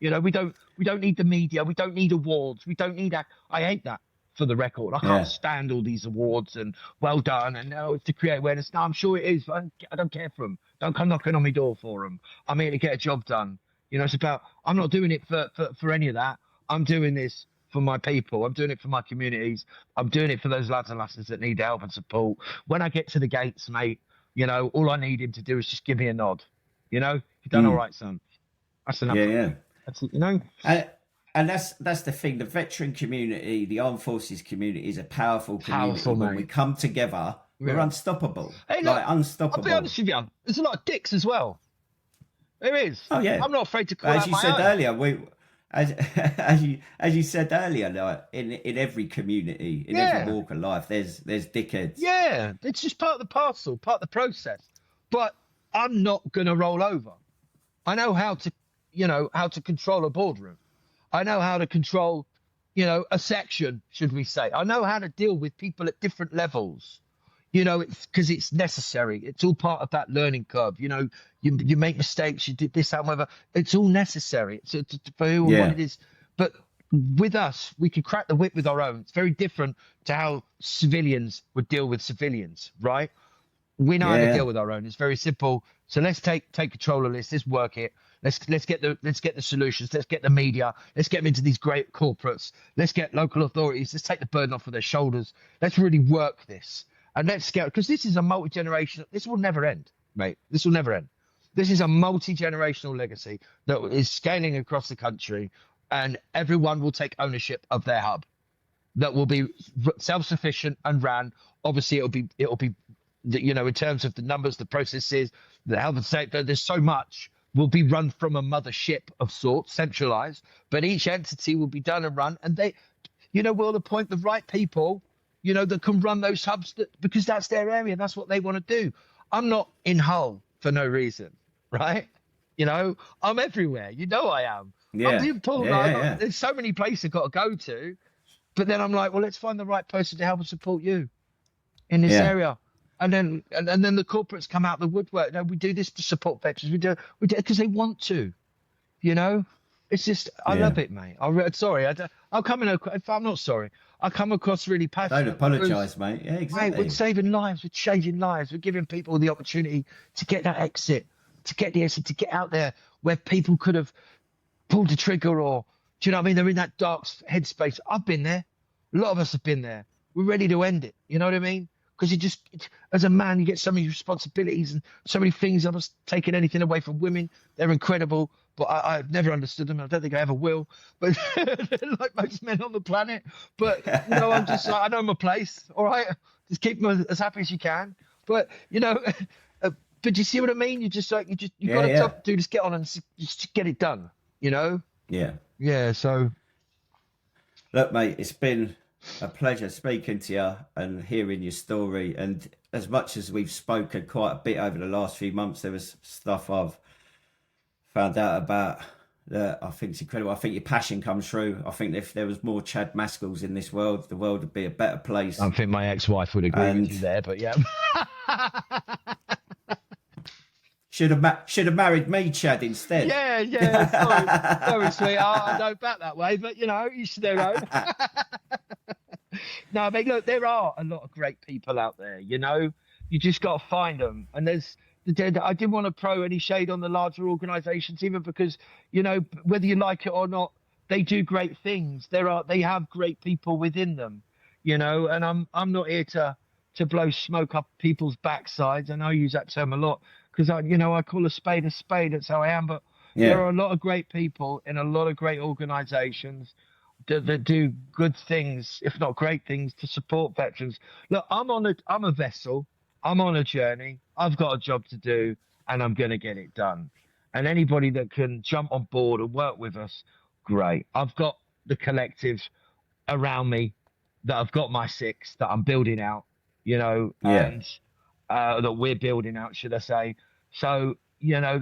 You know, we don't need the media. We don't need awards. We don't need that. I hate that, for the record. I can't stand all these awards and well done and no, it's to create awareness. No, I'm sure it is. But I don't care for them. Don't come knocking on my door for them. I'm here to get a job done. You know, it's about, I'm not doing it for any of that. I'm doing this for my people. I'm doing it for my communities. I'm doing it for those lads and lasses that need help and support. When I get to the gates, mate, you know, all I need him to do is just give me a nod. You know, you've done all right, son. That's enough. Yeah. That's it, you know. And that's the thing. The veteran community, the armed forces community, is a powerful community. When we come together, we're unstoppable. Hey, look, unstoppable. I'll be honest with you. There's a lot of dicks as well. There is. Oh yeah. I'm not afraid to call as out you my said own. earlier. As you said earlier, like in every community, in every walk of life, there's dickheads. Yeah, it's just part of the parcel, part of the process. But I'm not gonna roll over. I know how to control a boardroom. I know how to control, you know, a section, should we say. I know how to deal with people at different levels. You know, it's because it's necessary. It's all part of that learning curve. You know, you make mistakes, you did this, however, it's all necessary. It's for who and what it is. But with us, we can crack the whip with our own. It's very different to how civilians would deal with civilians, right? We know how to deal with our own. It's very simple. So let's take control of this. Let's work it. Let's get the solutions. Let's get the media. Let's get them into these great corporates. Let's get local authorities. Let's take the burden off of their shoulders. Let's really work this. And let's scale, because this is a multi-generational, this will never end, mate. This will never end. This is a multi-generational legacy that is scaling across the country, and everyone will take ownership of their hub that will be self-sufficient and ran. Obviously, it'll be, you know, in terms of the numbers, the processes, the health and safety, there's so much will be run from a mothership of sorts, centralized, but each entity will be done and run. And they, you know, will appoint the right people, you know, that can run those hubs because that's their area. That's what they want to do. I'm not in Hull for no reason, right? You know, I'm everywhere. You know I am. I'm there's so many places I've got to go to, but then I'm like, well, let's find the right person to help and support you in this area. And then the corporates come out the woodwork. No, we do this to support veterans. We do because they want to, you know. It's just, I love it, mate. I'll come in. If I'm not sorry, I come across really passionate. Don't apologise, mate. Yeah, exactly. Mate, we're saving lives. We're changing lives. We're giving people the opportunity to get that exit, to get out there where people could have pulled the trigger, or do you know what I mean? They're in that dark headspace. I've been there. A lot of us have been there. We're ready to end it. You know what I mean? Because as a man, you get so many responsibilities and so many things. I'm not taking anything away from women. They're incredible, but I've never understood them. I don't think I ever will. But like most men on the planet. But, you know, I'm just like, I know my place. All right. Just keep them as happy as you can. But, you know, but you see what I mean? You got to do, just get on and just get it done, you know? Yeah. Yeah. So. Look, mate, it's been a pleasure speaking to you and hearing your story. And as much as we've spoken quite a bit over the last few months, there was stuff I've found out about that I think is incredible. I think your passion comes through. I think if there was more Chad Maskells in this world, the world would be a better place. I think my ex-wife would agree with you there, but yeah. Should have married me, Chad, instead. Yeah. Sorry, sweetheart. I don't back that way, but you know, you should know. No, I mean, look, there are a lot of great people out there. You know, you just got to find them. And I didn't want to throw any shade on the larger organisations, even because, you know, whether you like it or not, they do great things. They have great people within them. You know, and I'm not here to blow smoke up people's backsides, and I use that term a lot because I call a spade a spade. That's how I am. But there are a lot of great people in a lot of great organisations that do good things, if not great things, to support veterans. Look, I'm a vessel. I'm on a journey. I've got a job to do, and I'm going to get it done. And anybody that can jump on board and work with us, great. I've got the collective around me that I've got my six that I'm building out, you know, and that we're building out, should I say. So, you know,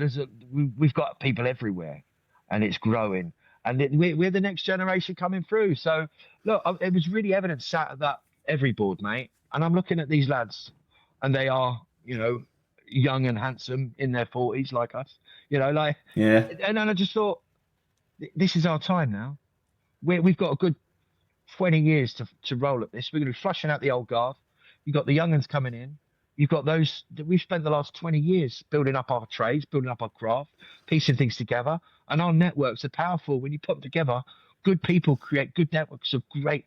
we've got people everywhere, and it's growing. And we're the next generation coming through. So, look, it was really evident sat at that every board, mate. And I'm looking at these lads, and they are, you know, young and handsome in their 40s like us, you know, like. Yeah. And then I just thought, this is our time now. We've got a good 20 years to roll at this. We're going to be flushing out the old guard. You've got the young uns coming in. You've got those that we've spent the last 20 years building up our trades, building up our craft, piecing things together. And our networks are powerful. When you put them together, good people create good networks of great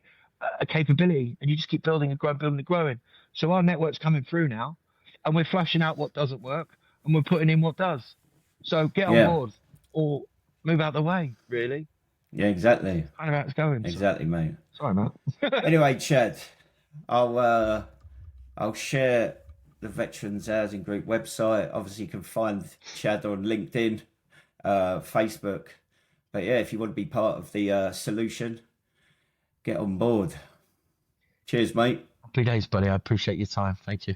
capability. And you just keep building and growing, building and growing. So our network's coming through now. And we're flushing out what doesn't work. And we're putting in what does. So get on board or move out the way, really. Yeah, exactly. Kind of how it's going. Exactly, mate. Sorry, mate. Anyway, Chad, I'll share the Veterans Housing Group website. Obviously, you can find Chad on LinkedIn, Facebook. But yeah, if you want to be part of the solution, get on board. Cheers, mate. Happy days, buddy. I appreciate your time. Thank you.